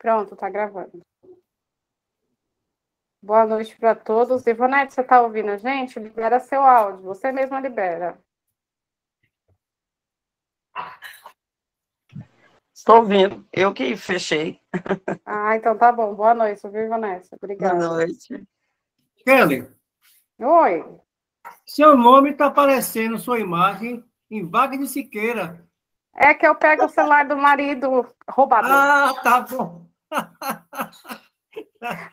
Pronto, tá gravando. Boa noite para todos. Ivonete, você está ouvindo a gente? Libera seu áudio. Você mesma libera. Estou ouvindo. Eu que fechei. Ah, então tá bom. Boa noite, viu, Ivonete? Obrigada. Boa noite. Kelly, Oi. seu nome está aparecendo, sua imagem, em Wagner Siqueira. É que eu pego o celular do marido roubado. Ah, tá bom.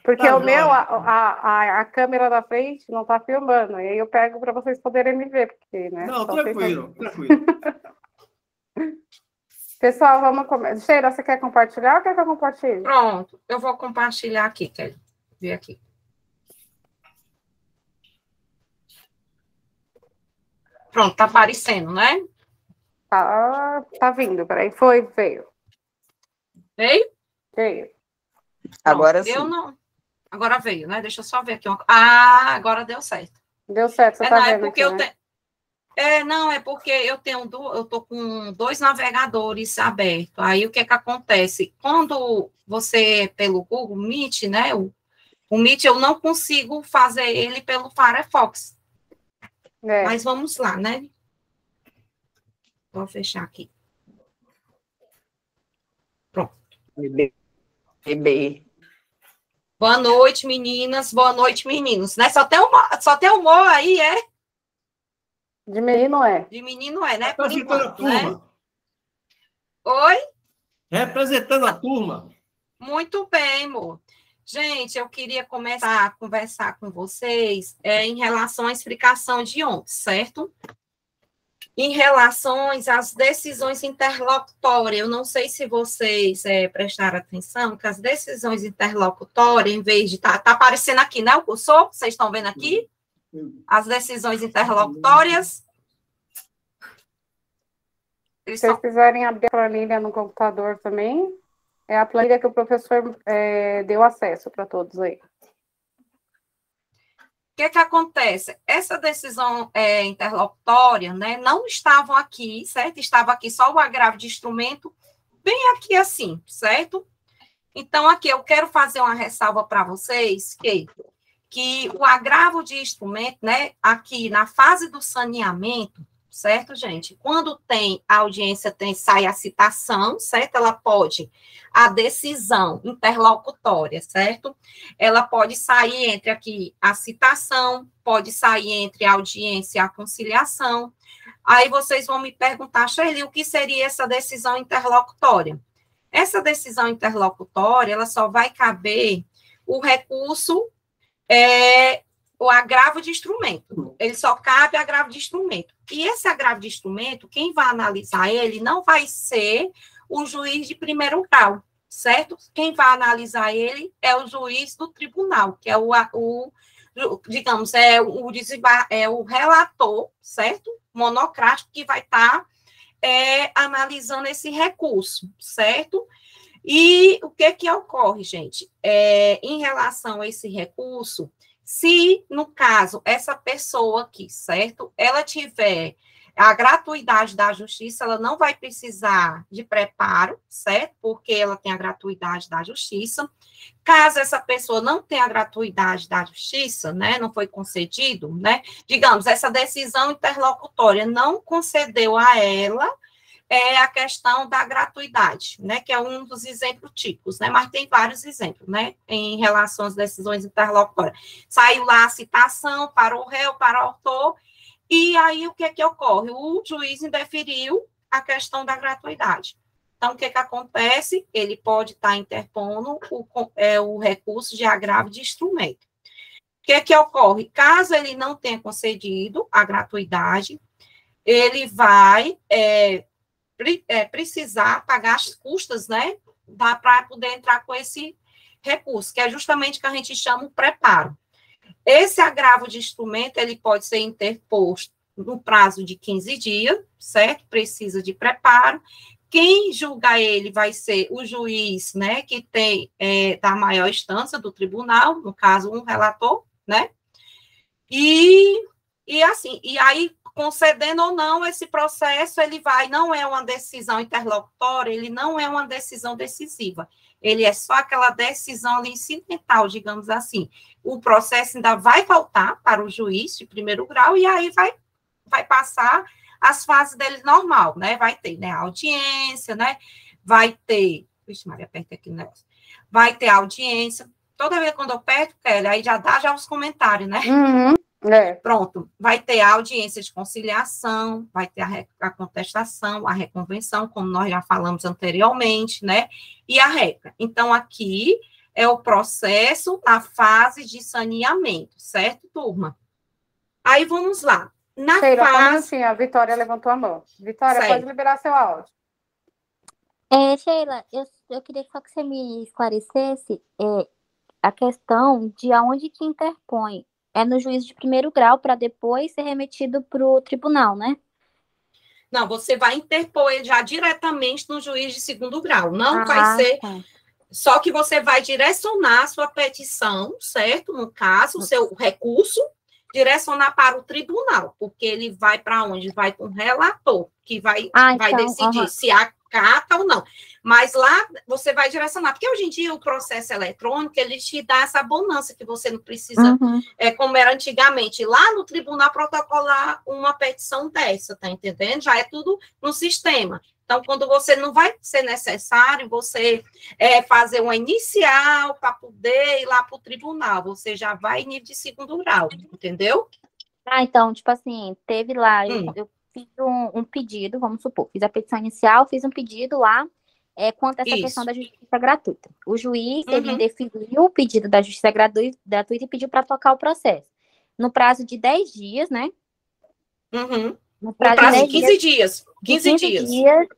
Porque Tá o meu, jóia. a câmera da frente não está filmando. E aí eu pego para vocês poderem me ver. Porque, né? Não, só tranquilo, vocês... tranquilo. Pessoal, vamos começar. Sheila, você quer compartilhar ou quer que eu compartilhe? Pronto, eu vou compartilhar aqui, quer ver aqui. Pronto, tá aparecendo, né? Tá vindo, peraí. Veio. Veio? Veio. Agora Pronto, sim. Agora veio, né? Deixa eu só ver aqui. Ah, agora deu certo. Deu certo, você tá não, vendo é porque aqui, eu né? Não, é porque eu tô com 2 navegadores abertos. Aí o que acontece? Quando você, pelo Google Meet, né? O Meet eu não consigo fazer ele pelo Firefox. É. Mas vamos lá, né? Vou fechar aqui. Pronto. Bebê. Boa noite, meninas. Boa noite, meninos. Né? Só tem humor aí, é? De menino é. De menino é, né? Por Representando a enquanto, né? turma. Oi? Representando a turma. Muito bem, amor. Gente, eu queria começar a conversar com vocês em relação à explicação de ontem, certo? Em relação às decisões interlocutórias, eu não sei se vocês prestaram atenção, que as decisões interlocutórias, em vez de tá aparecendo aqui, né, o cursor, vocês estão vendo aqui? As decisões interlocutórias. Se vocês quiserem abrir a planilha no computador também, é a planilha que o professor deu acesso para todos aí. O que acontece? Essa decisão interlocutória, né, não estavam aqui, certo? Estava aqui só o agravo de instrumento, bem aqui assim, certo? Então, aqui eu quero fazer uma ressalva para vocês que o agravo de instrumento, né, aqui na fase do saneamento, certo, gente? Quando tem a audiência, sai a citação, certo? Ela pode, a decisão interlocutória, certo? Ela pode sair entre aqui a citação, pode sair entre a audiência e a conciliação. Aí vocês vão me perguntar, Shirley, o que seria essa decisão interlocutória? Essa decisão interlocutória, ela só vai caber o recurso o agravo de instrumento. Ele só cabe agravo de instrumento. E esse agravo de instrumento, quem vai analisar ele não vai ser o juiz de primeiro grau, certo? Quem vai analisar ele é o juiz do tribunal, que é digamos, o relator, certo? Monocrático, que vai estar analisando esse recurso, certo? E o que ocorre, gente? Em relação a esse recurso, se, no caso, essa pessoa aqui, certo? Ela tiver a gratuidade da justiça, ela não vai precisar de preparo, certo? Porque ela tem a gratuidade da justiça. Caso essa pessoa não tenha a gratuidade da justiça, né? Não foi concedido, né? Digamos, essa decisão interlocutória não concedeu a ela a questão da gratuidade, né, que é um dos exemplos típicos, né, mas tem vários exemplos, né, em relação às decisões interlocutórias. Saiu lá a citação para o réu, para o autor, e aí o que ocorre? O juiz indeferiu a questão da gratuidade. Então, o que acontece? Ele pode estar interpondo o recurso de agravo de instrumento. O que ocorre? Caso ele não tenha concedido a gratuidade, ele vai precisar pagar as custas, né, para poder entrar com esse recurso, que é justamente o que a gente chama o preparo. Esse agravo de instrumento, ele pode ser interposto no prazo de 15 dias, certo? Precisa de preparo. Quem julga ele vai ser o juiz, né, que tem da maior instância do tribunal, no caso, um relator, né? E aí, concedendo ou não esse processo, ele vai, não é uma decisão interlocutória, ele não é uma decisão decisiva, ele é só aquela decisão ali incidental, digamos assim. O processo ainda vai voltar para o juiz de primeiro grau e aí vai passar as fases dele normal, né? Vai ter, né, audiência, né? Vai ter, vixe, Maria, aperta aqui o negócio. Vai ter audiência. Toda vez quando eu aperto, Kelly, aí já dá os comentários, né? Pronto. Vai ter a audiência de conciliação, vai ter a contestação, a reconvenção, como nós já falamos anteriormente, né? E a réplica. Então, aqui é o processo, a fase de saneamento, certo, turma? Aí, vamos lá. Na Sheila, fase... a Vitória levantou a mão. Vitória, Certo. pode liberar seu áudio. Sheila, eu queria só que você me esclarecesse a questão de aonde que interpõe. É no juízo de primeiro grau para depois ser remetido para o tribunal, né? Não, você vai interpor ele já diretamente no juiz de segundo grau. Não vai ser... Tá. Só que você vai direcionar a sua petição, certo? No caso, o seu recurso, direcionar para o tribunal, porque ele vai para onde? Vai com o relator, que vai decidir se acata ou não. Mas lá você vai direcionar, porque hoje em dia o processo eletrônico, ele te dá essa bonança que você não precisa, como era antigamente, lá no tribunal protocolar uma petição dessa, tá entendendo? Já é tudo no sistema. Então, quando você não vai ser necessário você fazer uma inicial para poder ir lá para o tribunal, você já vai em nível de segundo grau, entendeu? Então, tipo assim, teve lá, eu fiz um pedido, vamos supor, fiz a petição inicial, fiz um pedido lá quanto a essa questão da justiça gratuita. O juiz, ele definiu o pedido da justiça gratuita e pediu para tocar o processo. No prazo de 10 dias, né? No prazo de 15 dias. 15 dias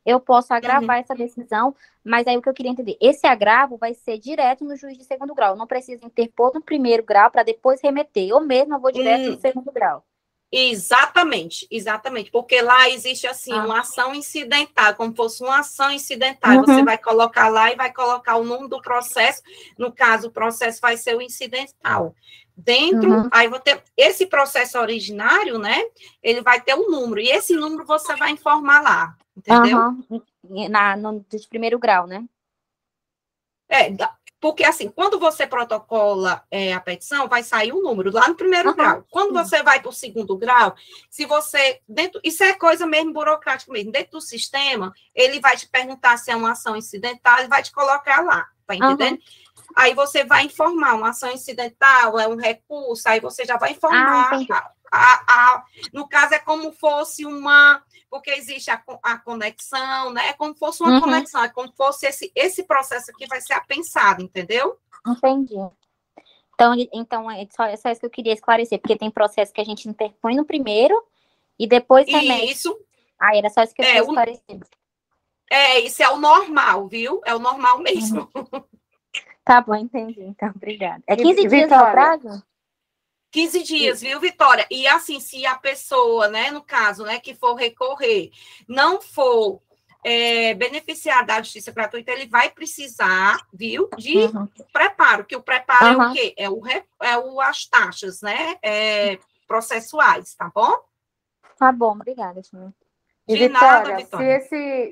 eu posso agravar essa decisão, mas aí o que eu queria entender, esse agravo vai ser direto no juiz de segundo grau, eu não preciso interpor no primeiro grau para depois remeter, ou mesmo eu vou direto no segundo grau. Exatamente, porque lá existe assim uma ação incidental, como fosse uma ação incidental, você vai colocar lá e vai colocar o nome do processo, no caso o processo vai ser o incidental. Dentro, aí vou ter esse processo originário, né? Ele vai ter um número, e esse número você vai informar lá, entendeu? No de primeiro grau, né? Porque assim, quando você protocola a petição, vai sair um número lá no primeiro grau. Quando você vai para o segundo grau, se você, isso é coisa mesmo burocrática mesmo, dentro do sistema, ele vai te perguntar se é uma ação incidental, ele vai te colocar lá, tá entendendo? Aí você vai informar uma ação incidental, é um recurso, aí você já vai informar. No caso, é como fosse uma... Porque existe a conexão, né? É como fosse uma conexão, é como fosse esse processo aqui vai ser apensado, entendeu? Entendi. Então é só isso que eu queria esclarecer, porque tem processo que a gente interpõe no primeiro e depois remete. Isso. Era só isso que eu queria esclarecer. Isso é o normal, viu? É o normal mesmo. Tá bom, entendi. Então, obrigada. 15 dias no prazo? 15 dias, viu, Vitória? E assim, se a pessoa, né, no caso, né, que for recorrer, não for beneficiar da justiça gratuita, ele vai precisar, viu, de preparo, que o preparo é o quê? As taxas, né, processuais, tá bom? Tá bom, obrigada, senhor. E Vitória,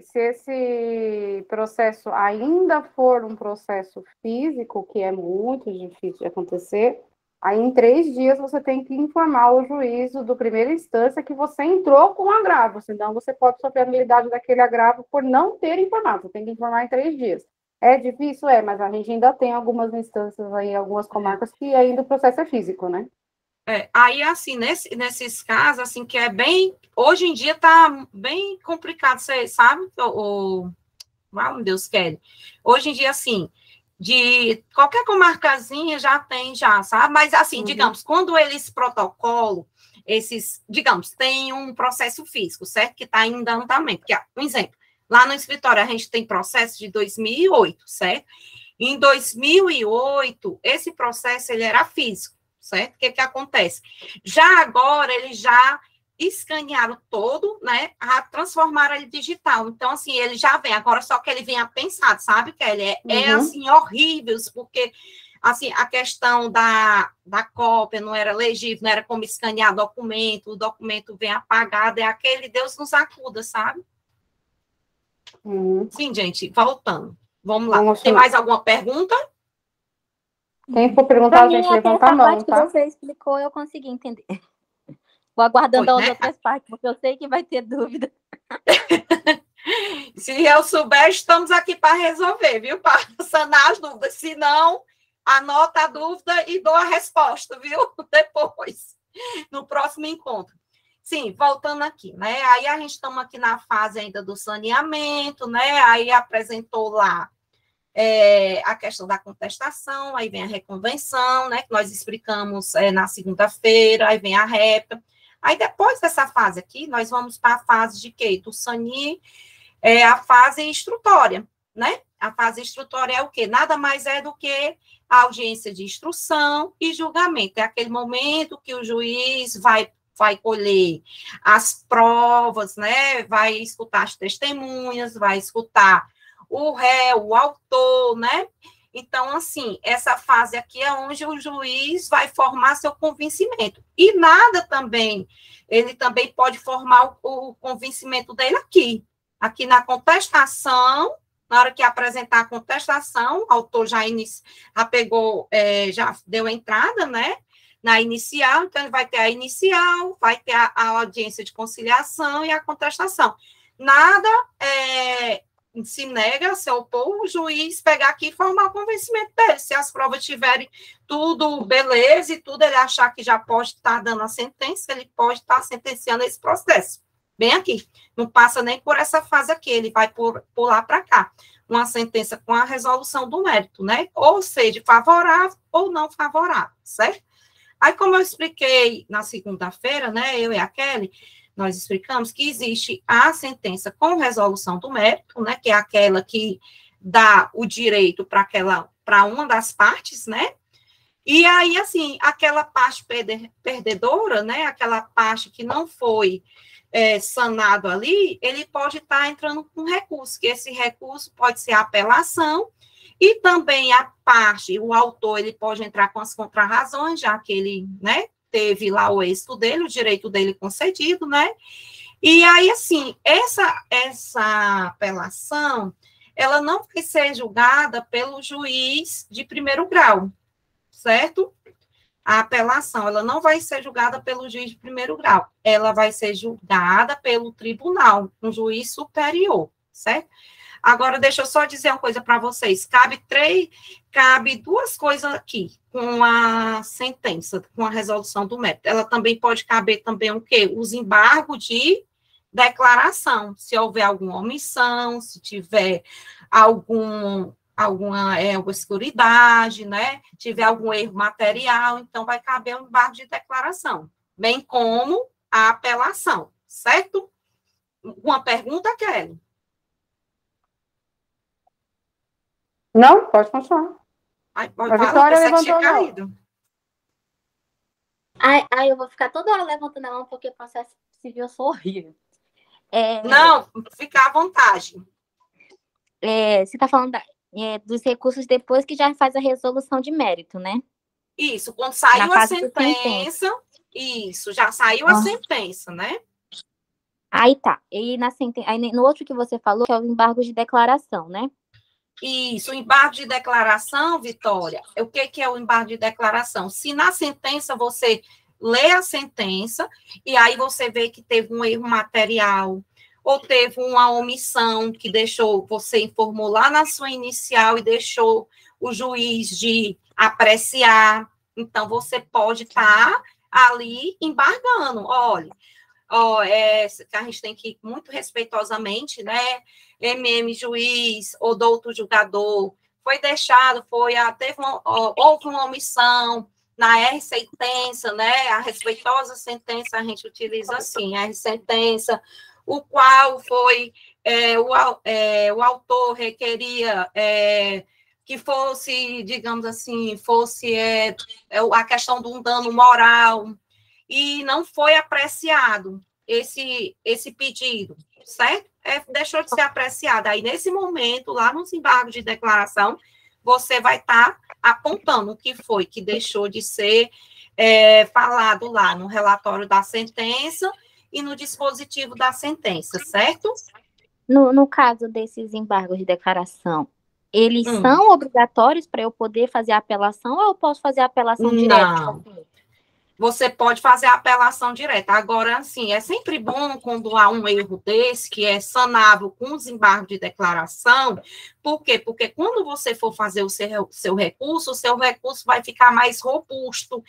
se esse processo ainda for um processo físico, que é muito difícil de acontecer, aí em 3 dias você tem que informar o juízo do primeira instância que você entrou com agravo, senão você pode sofrer a nulidade daquele agravo por não ter informado, você tem que informar em 3 dias. É difícil, mas a gente ainda tem algumas instâncias aí, algumas comarcas que ainda o processo é físico, né? Aí, assim, nesses casos, assim, que é bem... Hoje em dia tá bem complicado, você sabe? Meu Deus, Kelly. Hoje em dia, assim, de qualquer comarcazinha já tem, sabe? Mas, assim, digamos, quando eles protocolam, digamos, tem um processo físico, certo? Que está em andamento. Porque, um exemplo, lá no escritório a gente tem processo de 2008, certo? Em 2008, esse processo, ele era físico. Certo? O que acontece? Já agora, eles já escanearam todo, né? Transformaram ele digital. Então, assim, ele já vem, agora só que ele vem apensado, sabe, Kelly? Assim, horrível, porque assim, a questão da cópia não era legível, não era como escanear documento, o documento vem apagado, é aquele Deus nos acuda, sabe? Sim, gente, voltando. Vamos lá. Tem mais alguma pergunta? Quem for perguntar, a gente levanta a mão, tá? Que você explicou, eu consegui entender. Vou aguardando as outras partes, porque eu sei que vai ter dúvida. Se eu souber, estamos aqui para resolver, viu? Para sanar as dúvidas. Se não, anota a dúvida e dou a resposta, viu? Depois, no próximo encontro. Sim, voltando aqui, né? Aí a gente estamos aqui na fase ainda do saneamento, né? Aí apresentou lá a questão da contestação, aí vem a reconvenção, né? Que nós explicamos na segunda-feira, aí vem a réplica. Aí depois dessa fase aqui, nós vamos para a fase de quê? Do SANI, a fase instrutória, né? A fase instrutória é o quê? Nada mais é do que a audiência de instrução e julgamento. É aquele momento que o juiz vai colher as provas, né? Vai escutar as testemunhas, vai escutar o réu, o autor, né? Então, assim, essa fase aqui é onde o juiz vai formar seu convencimento. E nada também, ele também pode formar o convencimento dele aqui na contestação, na hora que apresentar a contestação, o autor já pegou, já deu entrada, né, na inicial, então ele vai ter a inicial, vai ter a audiência de conciliação e a contestação. Nada se nega, se opor, o juiz pegar aqui e formar o convencimento dele. Se as provas tiverem tudo beleza e tudo, ele achar que já pode estar dando a sentença, ele pode estar sentenciando esse processo. Bem aqui. Não passa nem por essa fase aqui, ele vai pular para cá. Uma sentença com a resolução do mérito, né? Ou seja, favorável ou não favorável, certo? Aí, como eu expliquei na segunda-feira, né, eu e a Kelly, nós explicamos que existe a sentença com resolução do mérito, né, que é aquela que dá o direito para uma das partes, né? E aí, assim, aquela parte perdedora, né, aquela parte que não foi sanado ali, ele pode estar entrando com recurso, que esse recurso pode ser apelação, e também a parte, o autor, ele pode entrar com as contrarrazões, já que ele, né, teve lá o êxito dele, o direito dele concedido, né? E aí, assim, essa apelação, ela não vai ser julgada pelo juiz de primeiro grau, certo? A apelação, ela não vai ser julgada pelo juiz de primeiro grau, ela vai ser julgada pelo tribunal, um juiz superior, certo? Agora, deixa eu só dizer uma coisa para vocês. Cabe duas coisas aqui com a sentença, com a resolução do mérito. Ela também pode caber também o quê? Os embargos de declaração. Se houver alguma omissão, se tiver alguma obscuridade, né? Tiver algum erro material, então vai caber o embargo de declaração, bem como a apelação, certo? Uma pergunta, Kelly? Não, pode continuar. A Vitória levantou a mão. Eu vou ficar toda hora levantando a mão, porque o processo civil eu sou horrível. Não, fica à vontade. Você está falando dos recursos depois que já faz a resolução de mérito, né? Isso, quando saiu a sentença, isso, já saiu a sentença, né? Aí tá. E aí, no outro que você falou, que é o embargo de declaração, né? Isso, o embargo de declaração, Vitória, o que é o embargo de declaração? Se na sentença você lê a sentença e aí você vê que teve um erro material ou teve uma omissão que você informou lá na sua inicial e deixou o juiz de apreciar, então você pode estar ali embargando. Olha, que a gente tem que ir muito respeitosamente, né? Juiz ou doutor julgador, foi deixado, houve uma omissão na R-sentença, né? A respeitosa sentença a gente utiliza assim, a R-sentença, o qual foi o autor requeria que fosse, digamos assim, a questão de um dano moral, e não foi apreciado esse pedido, certo? Deixou de ser apreciado. Aí, nesse momento, lá nos embargos de declaração, você vai estar apontando o que foi que deixou de ser falado lá no relatório da sentença e no dispositivo da sentença, certo? No caso desses embargos de declaração, eles são obrigatórios para eu poder fazer a apelação ou eu posso fazer a apelação direta? Não. Você pode fazer a apelação direta. Agora, assim, é sempre bom quando há um erro desse, que é sanável com os embargos de declaração. Por quê? Porque quando você for fazer o seu recurso vai ficar mais robusto.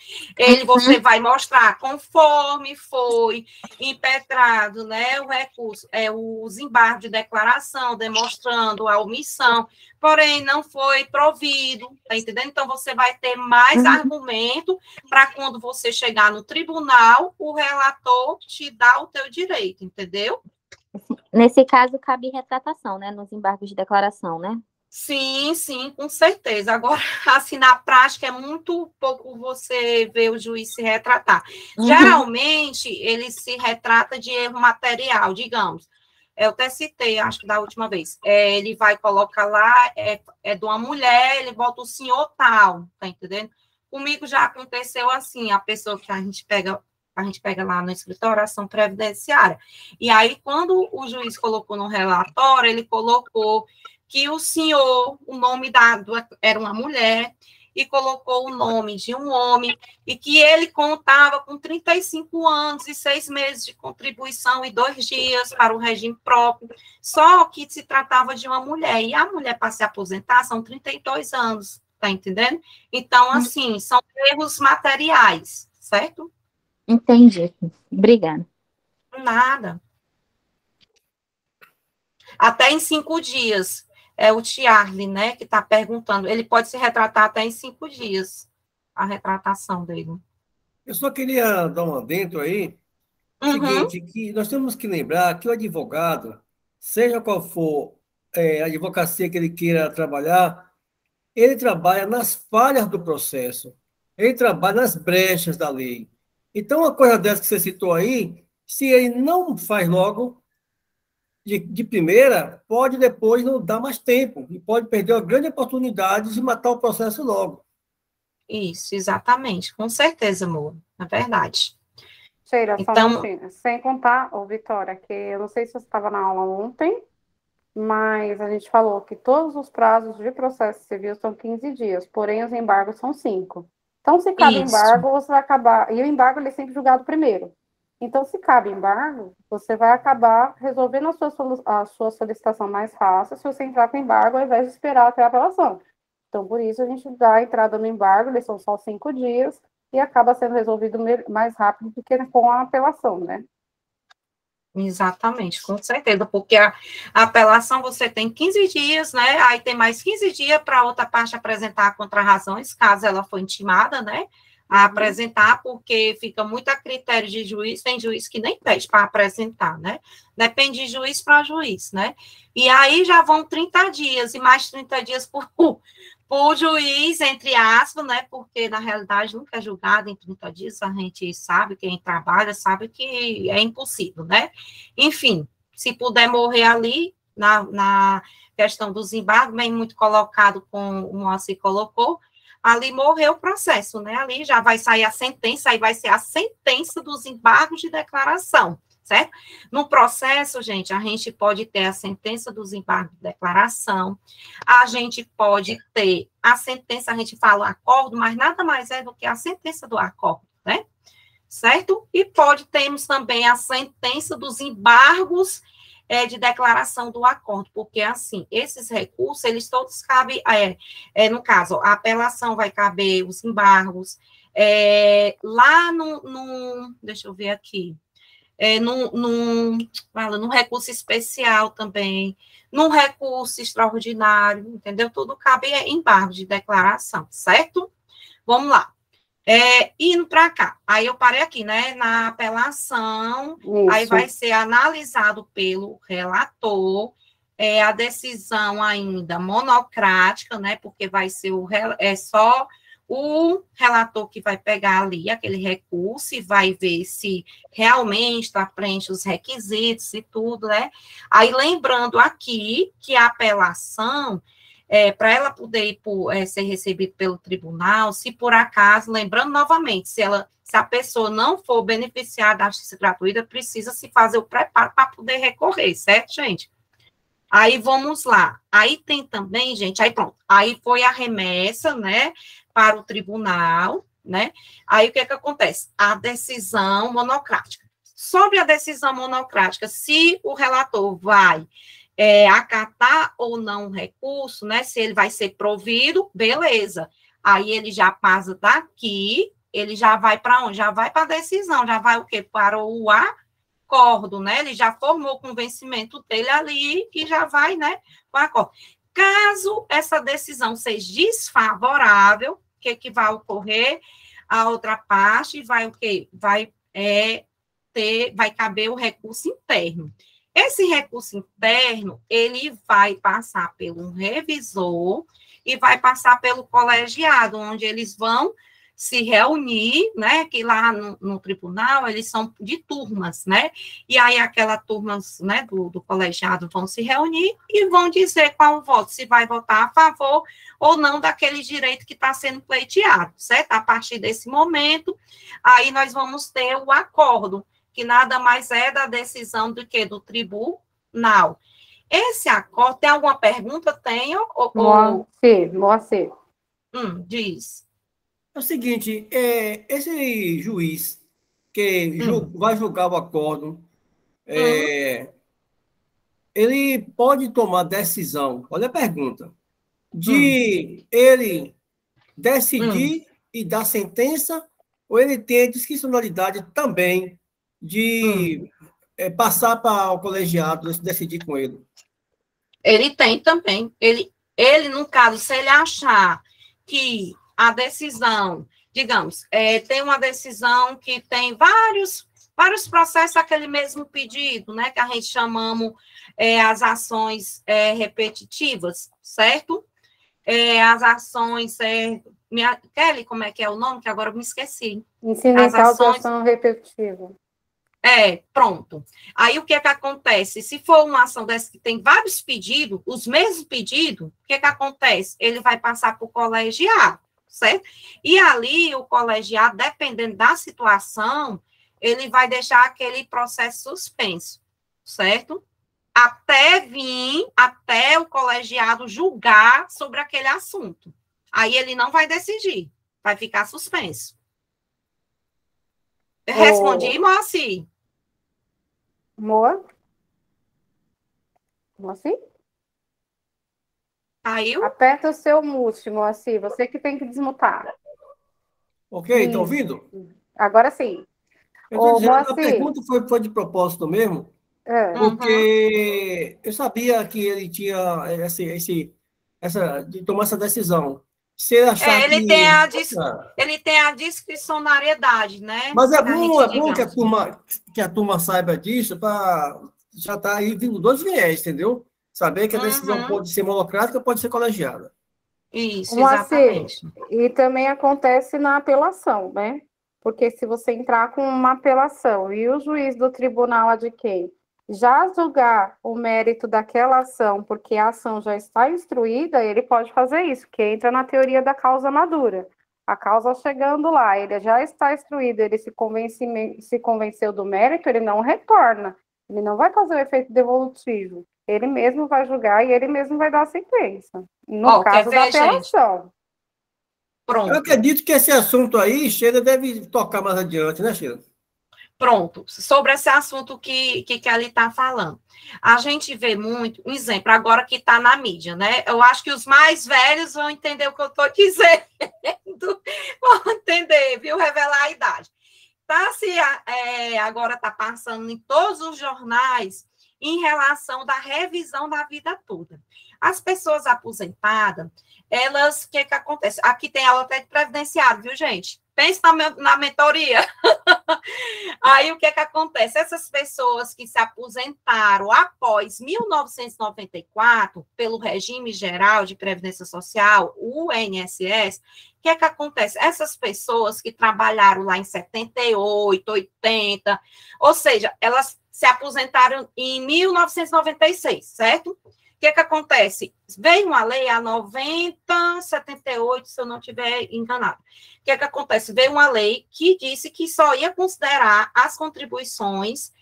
Você vai mostrar conforme foi impetrado, né, o recurso, os embargos de declaração, demonstrando a omissão, porém não foi provido, tá entendendo? Então, você vai ter mais argumento para quando você chegar no tribunal, o relator te dá o teu direito, entendeu? Nesse caso, cabe retratação, né? Nos embargos de declaração, né? Sim, com certeza. Agora, assim, na prática, é muito pouco você ver o juiz se retratar. Geralmente, ele se retrata de erro material, digamos. Eu até citei, acho que da última vez. Ele vai colocar lá, de uma mulher, ele bota o senhor tal, tá entendendo? Comigo já aconteceu assim, a pessoa que a gente pega lá no escritório, ação previdenciária. E aí, quando o juiz colocou no relatório, ele colocou que o senhor, o nome dado era uma mulher, e colocou o nome de um homem, e que ele contava com 35 anos e 6 meses de contribuição e 2 dias para o regime próprio, só que se tratava de uma mulher, e a mulher para se aposentar são 32 anos, tá entendendo? Então, assim, são erros materiais, certo? Entendi. Obrigada. Nada. Até em 5 dias. É o Tiarli, né, que está perguntando. Ele pode se retratar até em 5 dias, a retratação dele. Eu só queria dar um adendo aí. Seguinte, que nós temos que lembrar que o advogado, seja qual for a advocacia que ele queira trabalhar, ele trabalha nas falhas do processo, ele trabalha nas brechas da lei. Então, uma coisa dessa que você citou aí, se ele não faz logo, de primeira, pode depois não dar mais tempo e pode perder uma grande oportunidade de matar o processo logo. Isso, exatamente. Com certeza, amor. É verdade. Sheila, então, sem contar, Vitória, que eu não sei se você estava na aula ontem, mas a gente falou que todos os prazos de processo civil são 15 dias, porém os embargos são 5. Então, se cabe embargo, você vai acabar... E o embargo ele é sempre julgado primeiro. Então, se cabe embargo, você vai acabar resolvendo a sua solicitação mais fácil se você entrar com embargo ao invés de esperar até a apelação. Então, por isso, a gente dá a entrada no embargo, eles são só 5 dias, e acaba sendo resolvido mais rápido do que com a apelação, né? Exatamente, com certeza, porque a apelação você tem 15 dias, né? Aí tem mais 15 dias para outra parte apresentar a contrarrazões, caso ela for intimada, né? A apresentar, porque fica muito a critério de juiz, tem juiz que nem pede para apresentar, né? Depende de juiz para juiz, né? E aí já vão 30 dias, e mais 30 dias por juiz, entre aspas, né? Porque, na realidade, nunca é julgado em 30 dias, a gente sabe, quem trabalha sabe que é impossível, né? Enfim, se puder morrer ali, na questão dos embargos, bem muito colocado, como o Moacir colocou, ali morreu o processo, né? Ali já vai sair a sentença, aí vai ser a sentença dos embargos de declaração, certo? No processo, gente, a gente pode ter a sentença dos embargos de declaração, a gente pode ter a sentença, a gente fala acordo, mas nada mais é do que a sentença do acordo, né? Certo? E temos também a sentença dos embargos de declaração do acordo, porque, assim, esses recursos, eles todos cabem, no caso, a apelação vai caber os embargos, lá deixa eu ver aqui, no recurso especial também, no recurso extraordinário, entendeu? Tudo cabe embargo de declaração, certo? Vamos lá. Indo para cá, aí eu parei aqui, né, na apelação, isso. Aí vai ser analisado pelo relator, a decisão ainda monocrática, né, porque vai ser só o relator que vai pegar ali aquele recurso e vai ver se realmente está preenche os requisitos e tudo, né, aí lembrando aqui que a apelação, para ela poder ser recebida pelo tribunal, se por acaso, lembrando novamente, se a pessoa não for beneficiada da justiça gratuita, precisa se fazer o preparo para poder recorrer, certo, gente? Aí vamos lá. Aí tem também, gente, aí pronto. Aí foi a remessa, né, para o tribunal, né? Aí o que acontece? A decisão monocrática. Sobre a decisão monocrática, se o relator vai acatar ou não o recurso, né? Se ele vai ser provido, beleza. Aí ele já passa daqui, ele já vai para onde? Já vai para a decisão, já vai o quê? Para o acordo, né? Ele já formou o convencimento dele ali e já vai, né, para o acordo. Caso essa decisão seja desfavorável, o que vai ocorrer? A outra parte vai o quê? Vai caber o recurso interno. Esse recurso interno, ele vai passar por um revisor e vai passar pelo colegiado, onde eles vão se reunir, né, que lá no tribunal, eles são de turmas, né, e aí aquelas turmas, né, do colegiado vão se reunir e vão dizer qual o voto, se vai votar a favor ou não daquele direito que está sendo pleiteado, certo? A partir desse momento, aí nós vamos ter o acordo, que nada mais é da decisão do que do tribunal. Esse acordo, tem alguma pergunta? Tem? Moacir. Diz. É o seguinte, esse juiz que vai julgar o acordo, ele pode tomar decisão, olha a pergunta, de ele decidir e dar sentença, ou ele tem a discricionalidade também de passar para o colegiado decidir com ele? Ele tem também. Ele, no caso, se ele achar que a decisão, digamos, tem uma decisão que tem vários processos aquele mesmo pedido, né, que a gente chamamos as ações repetitivas, certo? As ações... Kelly, como é que é o nome? Que agora eu me esqueci. Incidental de ação repetitiva. Pronto. Aí, o que acontece? Se for uma ação dessa que tem vários pedidos, os mesmos pedidos, o que acontece? Ele vai passar para o colegiado, certo? E ali, o colegiado, dependendo da situação, ele vai deixar aquele processo suspenso, certo? Até o colegiado julgar sobre aquele assunto. Aí, ele não vai decidir, vai ficar suspenso. Respondi, Moacir? Moacir? Caiu? Aperta o seu mute, Moacir. Você que tem que desmutar. Ok, estão ouvindo? Agora sim. A pergunta foi de propósito mesmo, porque eu sabia que ele tinha essa de tomar essa decisão. Se ele achar ele tem a discricionariedade, né? Mas é bom que a turma saiba disso, para já estar aí vindo dois viés, entendeu? Saber que a decisão pode ser monocrática, pode ser colegiada. Isso, exatamente. E também acontece na apelação, né? Porque se você entrar com uma apelação e o juiz do tribunal adquire já julgar o mérito daquela ação, porque a ação já está instruída, ele pode fazer isso, que entra na teoria da causa madura. A causa chegando lá, ele já está instruído, ele se convenceu do mérito, ele não retorna, ele não vai fazer o efeito devolutivo, ele mesmo vai julgar e ele mesmo vai dar a sentença, no caso da apelação. Gente? Pronto. Eu acredito que esse assunto aí, Sheila deve tocar mais adiante, né, Sheila? Pronto, sobre esse assunto que Kelly está falando. A gente vê muito, um exemplo, agora que está na mídia, né? Eu acho que os mais velhos vão entender o que eu estou dizendo. Vão entender, viu? Revelar a idade. Agora está passando em todos os jornais em relação da revisão da vida toda. As pessoas aposentadas, elas, o que acontece? Aqui tem aula até de previdenciário, viu, gente? Pensa na mentoria. Aí, o que acontece? Essas pessoas que se aposentaram após 1994, pelo Regime Geral de Previdência Social, o INSS, o que acontece? Essas pessoas que trabalharam lá em 78, 80, ou seja, elas se aposentaram em 1996, certo? que acontece? Veio uma lei, a 9078, se eu não estiver enganado. O que acontece? Veio uma lei que disse que só ia considerar as contribuições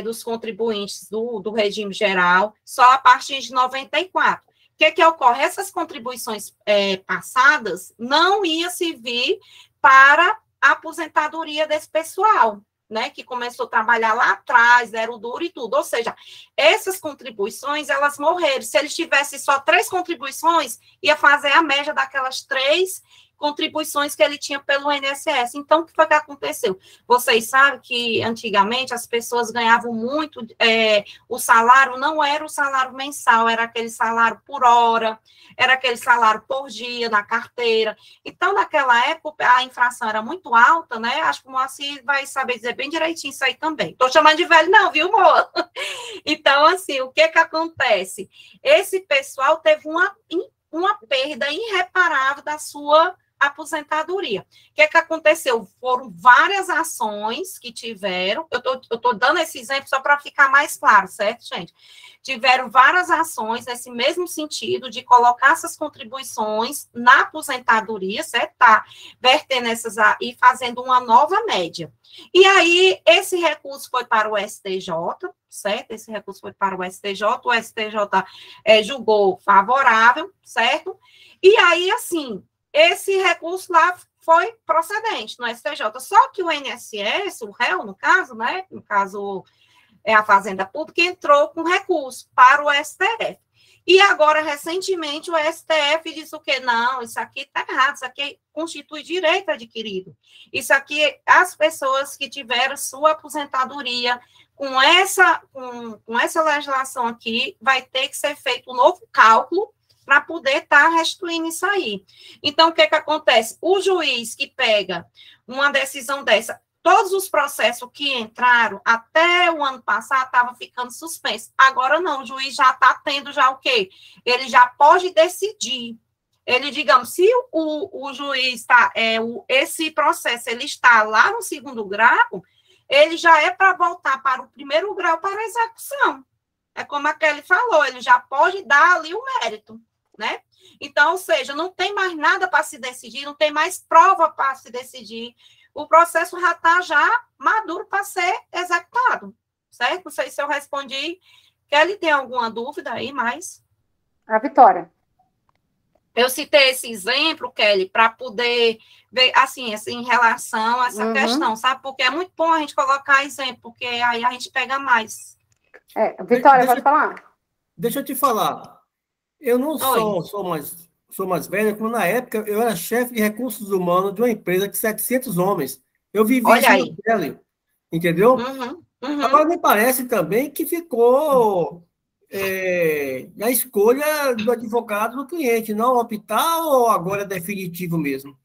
dos contribuintes do regime geral só a partir de 94. O que ocorre? Essas contribuições passadas não ia servir para a aposentadoria desse pessoal, né, que começou a trabalhar lá atrás, deram duro e tudo. Ou seja, essas contribuições, elas morreram. Se eles tivessem só 3 contribuições, ia fazer a média daquelas 3 contribuições que ele tinha pelo INSS. Então, o que foi que aconteceu? Vocês sabem que, antigamente, as pessoas ganhavam muito, o salário não era o salário mensal, era aquele salário por hora, era aquele salário por dia na carteira. Então, naquela época, a inflação era muito alta, né? Acho que o Moacir vai saber dizer bem direitinho isso aí também. Estou chamando de velho não, viu, amor? Então, assim, o que acontece? Esse pessoal teve uma perda irreparável da sua aposentadoria. O que aconteceu? Foram várias ações que tiveram, eu tô dando esse exemplo só para ficar mais claro, certo, gente? Tiveram várias ações nesse mesmo sentido de colocar essas contribuições na aposentadoria, certo? Tá vertendo essas e fazendo uma nova média. E aí, esse recurso foi para o STJ, certo? Esse recurso foi para o STJ julgou favorável, certo? E aí, assim, esse recurso lá foi procedente no STJ. Só que o INSS, o réu, no caso, né? No caso, a Fazenda Pública, entrou com recurso para o STF. E agora, recentemente, o STF disse o quê? Não, isso aqui está errado, isso aqui constitui direito adquirido. Isso aqui, as pessoas que tiveram sua aposentadoria com essa legislação aqui, vai ter que ser feito um novo cálculo para poder estar restituindo isso aí. Então, o que acontece? O juiz que pega uma decisão dessa, todos os processos que entraram até o ano passado estavam ficando suspensos. Agora não, o juiz já está tendo já o quê? Ele já pode decidir. Ele, digamos, se o juiz está, esse processo ele está lá no 2º grau, ele já é para voltar para o 1º grau para a execução. É como a Kelly falou, ele já pode dar ali o mérito, né? Então, ou seja, não tem mais nada para se decidir, não tem mais prova para se decidir. O processo já está maduro para ser executado, certo? Não sei se eu respondi. Kelly, tem alguma dúvida aí mais? A Vitória. Eu citei esse exemplo, Kelly, para poder ver, assim, em relação a essa questão, sabe? Porque é muito bom a gente colocar exemplo, porque aí a gente pega mais. Vitória, pode falar? Deixa eu te falar. Eu não sou mais velha, como na época eu era chefe de recursos humanos de uma empresa de 700 homens. Eu vivi isso na pele, entendeu? Agora, me parece também que ficou na escolha do advogado do cliente, não optar ou agora é definitivo mesmo?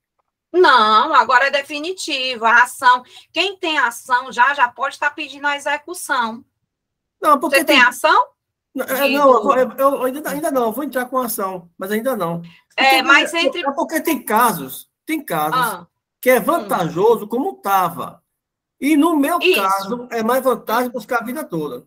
Não, agora é definitivo. A ação, quem tem ação já pode estar pedindo a execução. Não, porque você tem ação? Não, eu ainda não, vou entrar com ação, mas ainda não. Porque tem casos que é vantajoso como estava. E no meu caso, é mais vantagem buscar a vida toda.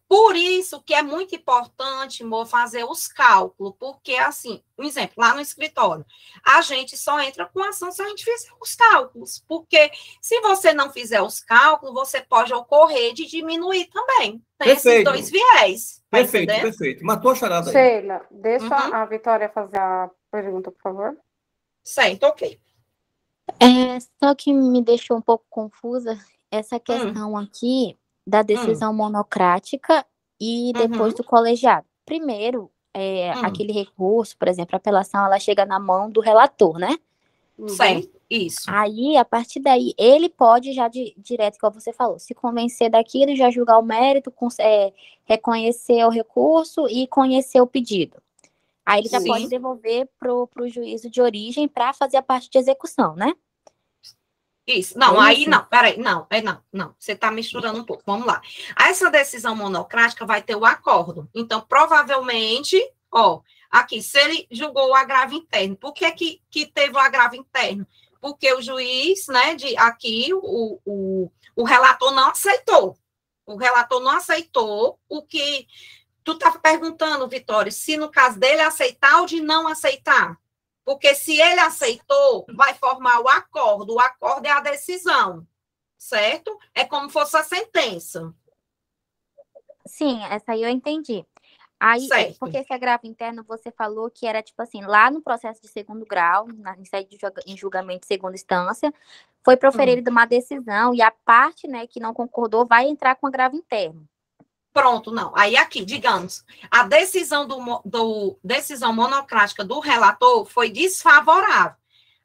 Por isso que é muito importante, amor, fazer os cálculos, porque, assim, um exemplo, lá no escritório, a gente só entra com ação se a gente fizer os cálculos, porque se você não fizer os cálculos, você pode ocorrer de diminuir também. Tem esses dois viés. Perfeito. Matou a charada aí. Sheila, deixa a Vitória fazer a pergunta, por favor. Certo, ok. Só que me deixou um pouco confusa essa questão aqui da decisão monocrática e depois do colegiado. Primeiro, aquele recurso, por exemplo, a apelação, ela chega na mão do relator, né? Certo, isso. Aí, a partir daí, ele pode já direto, como você falou, se convencer daquilo, já julgar o mérito, reconhecer o recurso e conhecer o pedido. Aí ele já pode devolver para o juízo de origem para fazer a parte de execução, né? Isso. Não, aí não, peraí, não. Você está misturando um pouco. Vamos lá. Essa decisão monocrática vai ter o acordo. Então, provavelmente, aqui, se ele julgou o agravo interno, por que teve o agravo interno? Porque o juiz, né, aqui, o relator não aceitou. O relator não aceitou Tu está perguntando, Vitória, se no caso dele aceitar ou de não aceitar. Porque se ele aceitou, vai formar o acordo. O acordo é a decisão, certo? É como fosse a sentença. Sim, essa aí eu entendi. Aí, porque esse agravo interno, você falou que era, tipo assim, lá no processo de segundo grau, em julgamento de segunda instância, foi proferida uma decisão e a parte, né, que não concordou vai entrar com agravo interno. Pronto, não. Aí aqui, digamos, a decisão decisão monocrática do relator foi desfavorável.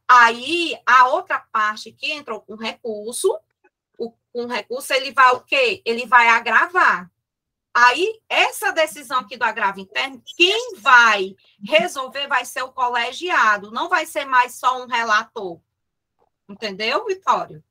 Aí, a outra parte que entrou com recurso, ele vai o quê? Ele vai agravar. Aí, essa decisão aqui do agravo interno, quem vai resolver vai ser o colegiado, não vai ser mais só um relator. Entendeu, Vitória?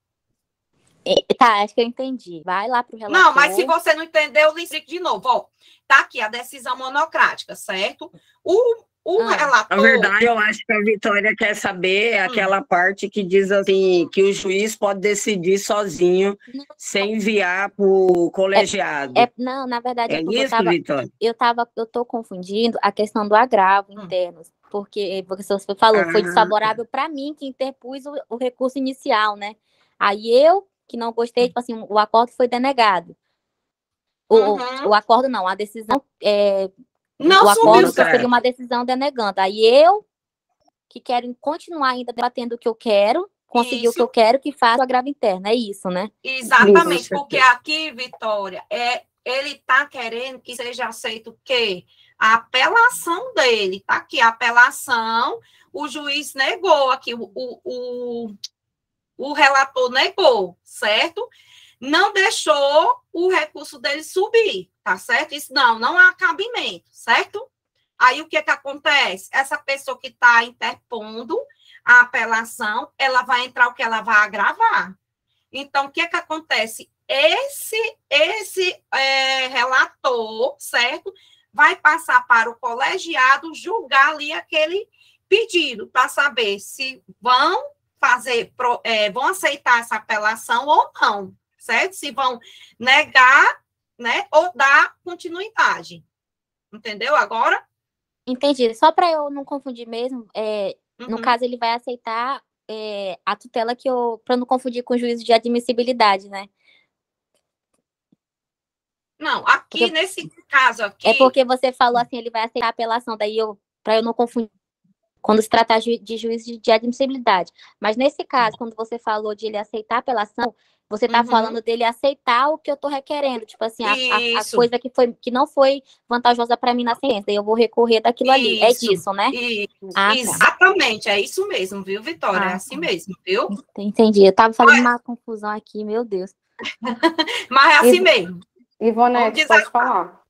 Tá, acho que eu entendi. Vai lá para o relator. Não, mas se você não entendeu, eu lhe explico de novo. Ó, tá aqui a decisão monocrática, certo? O relator... Na verdade, eu acho que a Vitória quer saber aquela parte que diz assim, que o juiz pode decidir sozinho, sem enviar para o colegiado. Não, na verdade... É isso, Vitória? Eu tô confundindo a questão do agravo interno, porque você falou, foi desfavorável para mim, que interpus o recurso inicial, né? Aí eu, que não gostei, tipo assim, o acordo foi denegado. O acordo não, a decisão... Não, o acordo seria uma decisão denegando. Aí eu, que quero continuar ainda debatendo o que eu quero, conseguir o que eu quero, que faça o agravo interno. É isso, né? Exatamente, porque aqui, Vitória, ele está querendo que seja aceito o quê? A apelação dele. Tá aqui, a apelação, o juiz negou aqui, o relator negou, certo? Não deixou o recurso dele subir, tá certo? Isso não há cabimento, certo? Aí o que acontece? Essa pessoa que está interpondo a apelação, ela vai entrar o que ela vai agravar. Então, o que acontece? Esse relator, certo? Vai passar para o colegiado julgar ali aquele pedido, para saber se vão aceitar essa apelação ou não, certo? Se vão negar, né, ou dar continuidade. Entendeu agora? Entendi. Só para eu não confundir mesmo, no caso, ele vai aceitar a tutela para não confundir com o juízo de admissibilidade, né? Não, aqui, nesse caso aqui... É porque você falou assim, ele vai aceitar a apelação, daí para eu não confundir, quando se tratar de juízo de admissibilidade. Mas nesse caso, quando você falou de ele aceitar a apelação, você está falando dele aceitar o que eu estou requerendo, tipo assim, a coisa que não foi vantajosa para mim na sentença, daí eu vou recorrer daquilo ali. É disso, né? Exatamente, é isso mesmo, viu, Vitória? É assim mesmo, viu? Entendi. Eu estava fazendo uma confusão aqui, meu Deus. Mas é assim mesmo. Ivonete, pode falar.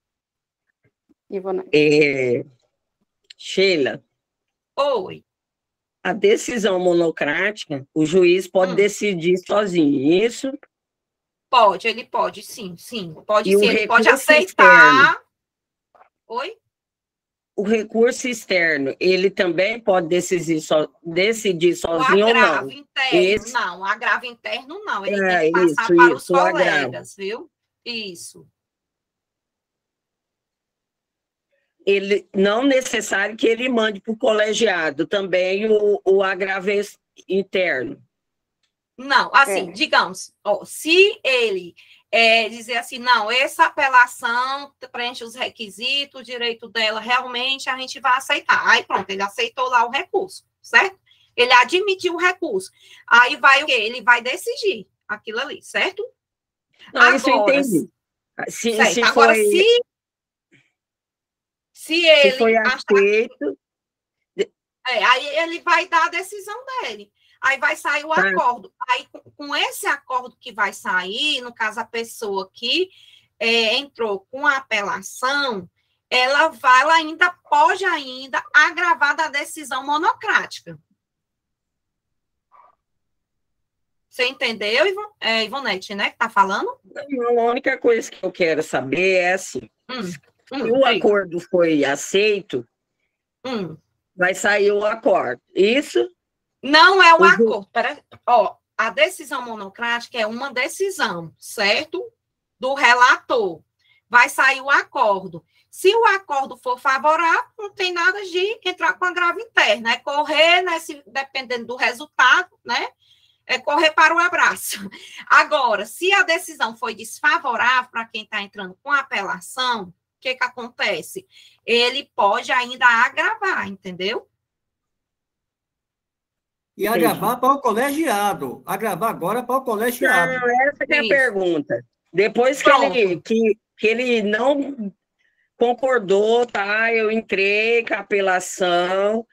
Sheila. Oi. A decisão monocrática, o juiz pode decidir sozinho, isso? Pode, ele pode, sim. Pode sim, ele pode aceitar. Externo. Oi? O recurso externo, ele também pode decidir sozinho ou não? O agravo interno não, ele tem que passar para os colegas, viu? Isso. Ele não necessário que ele mande para o colegiado também o agravo interno. Não, assim, digamos, se ele dizer assim, não, essa apelação preenche os requisitos, o direito dela, realmente a gente vai aceitar. Aí pronto, ele aceitou lá o recurso, certo? Ele admitiu o recurso. Aí vai o quê? Ele vai decidir aquilo ali, certo? Não, agora, isso eu entendi. Se ele foi aceito... aí ele vai dar a decisão dele. Aí vai sair o acordo. Aí, com esse acordo que vai sair, no caso, a pessoa que entrou com a apelação, ela pode agravar da decisão monocrática. Você entendeu, Ivonete, né, que está falando? Não, a única coisa que eu quero saber é assim, se o acordo foi aceito, vai sair o acordo. Isso? Não é um acordo. A decisão monocrática é uma decisão, certo? Do relator. Vai sair o acordo. Se o acordo for favorável, não tem nada de entrar com agravo interno, é correr, né, dependendo do resultado, né, é correr para o abraço. Agora, se a decisão foi desfavorável para quem está entrando com apelação, o que acontece? Ele pode ainda agravar, entendeu? E agravar para o colegiado. Agravar agora para o colegiado. Não, essa que é a pergunta. Depois que ele não concordou, tá? Eu entrei com a apelação.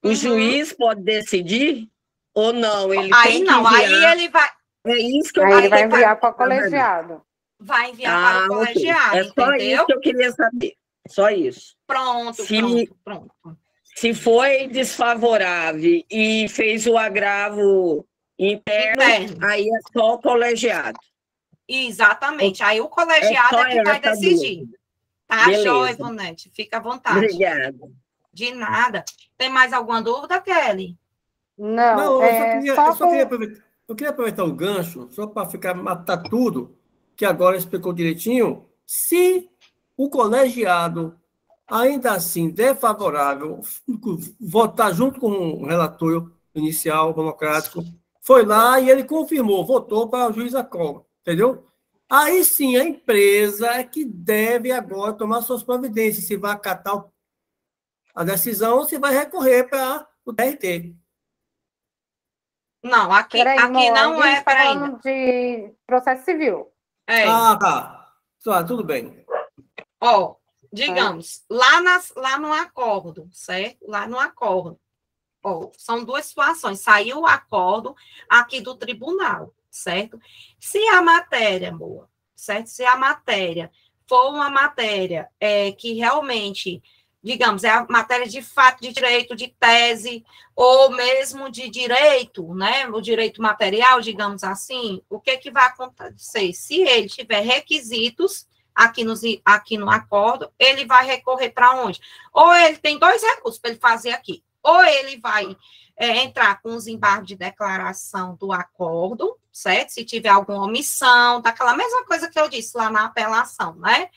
O juiz pode decidir ou não? Ele aí tem que não, enviar. aí ele vai. É isso que eu aí ele vai enviar para o colegiado. Vai enviar para o colegiado, é só entendeu? isso que eu queria saber. Só isso. Pronto. Se foi desfavorável e fez o agravo interno, aí é só o colegiado. Exatamente. Aí o colegiado é que vai decidir. Dúvida. Tá, joia, Ivonete? Fica à vontade. Obrigada. De nada. Tem mais alguma dúvida, Kelly? Não, eu queria aproveitar o gancho, só para matar tudo, que agora explicou direitinho. Se o colegiado ainda assim der favorável, votar junto com o relator inicial democrático, foi lá e ele confirmou, votou para o juiz acordo, entendeu? Aí sim a empresa é que deve agora tomar suas providências, se vai acatar a decisão ou se vai recorrer para o TRT. Não, aqui não é para falando de processo civil. Tá. Tudo bem. Ó, digamos, lá no acordo, certo? Lá no acordo. Ó, são duas situações. Saiu o acordo aqui do tribunal, certo? Se a matéria, amor, certo? Se a matéria for uma matéria que realmente, digamos, é a matéria de fato, de direito, de tese, ou mesmo de direito, né? O direito material, digamos assim, o que vai acontecer? Se ele tiver requisitos aqui no acordo, ele vai recorrer para onde? Ou ele tem dois recursos para ele fazer aqui. Ou ele vai entrar com os embargos de declaração do acordo, certo? Se tiver alguma omissão, daquela mesma coisa que eu disse lá na apelação, né?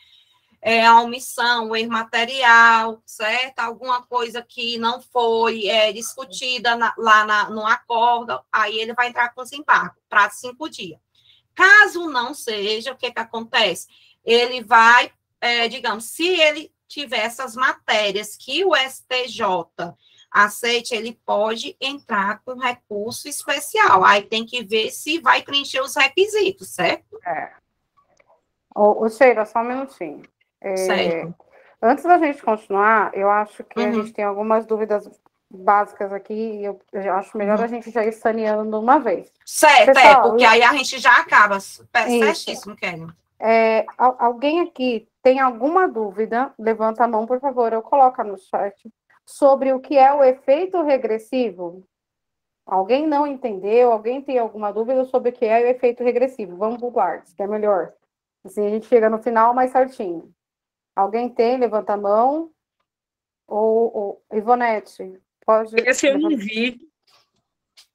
A omissão, o erro material, certo? Alguma coisa que não foi discutida no acordo, aí ele vai entrar com os embargos, para 5 dias. Caso não seja, o que acontece? Ele vai, digamos, se ele tiver essas matérias que o STJ aceite, ele pode entrar com recurso especial. Aí tem que ver se vai preencher os requisitos, certo? Ô, Sheila, só um minutinho. Certo. Antes da gente continuar, eu acho que a gente tem algumas dúvidas básicas aqui, e eu acho melhor a gente já ir saneando de uma vez. Certo, pessoal, porque aí a gente já acaba. Certíssimo, Kelly. Alguém aqui tem alguma dúvida? Levanta a mão, por favor, eu coloco no chat. Sobre o que é o efeito regressivo? Alguém não entendeu? Alguém tem alguma dúvida sobre o que é o efeito regressivo? Vamos para o Guards, que é melhor. Assim a gente chega no final mais certinho. Alguém tem? Levanta a mão. Ou Ivonete, pode... Esse eu não vi.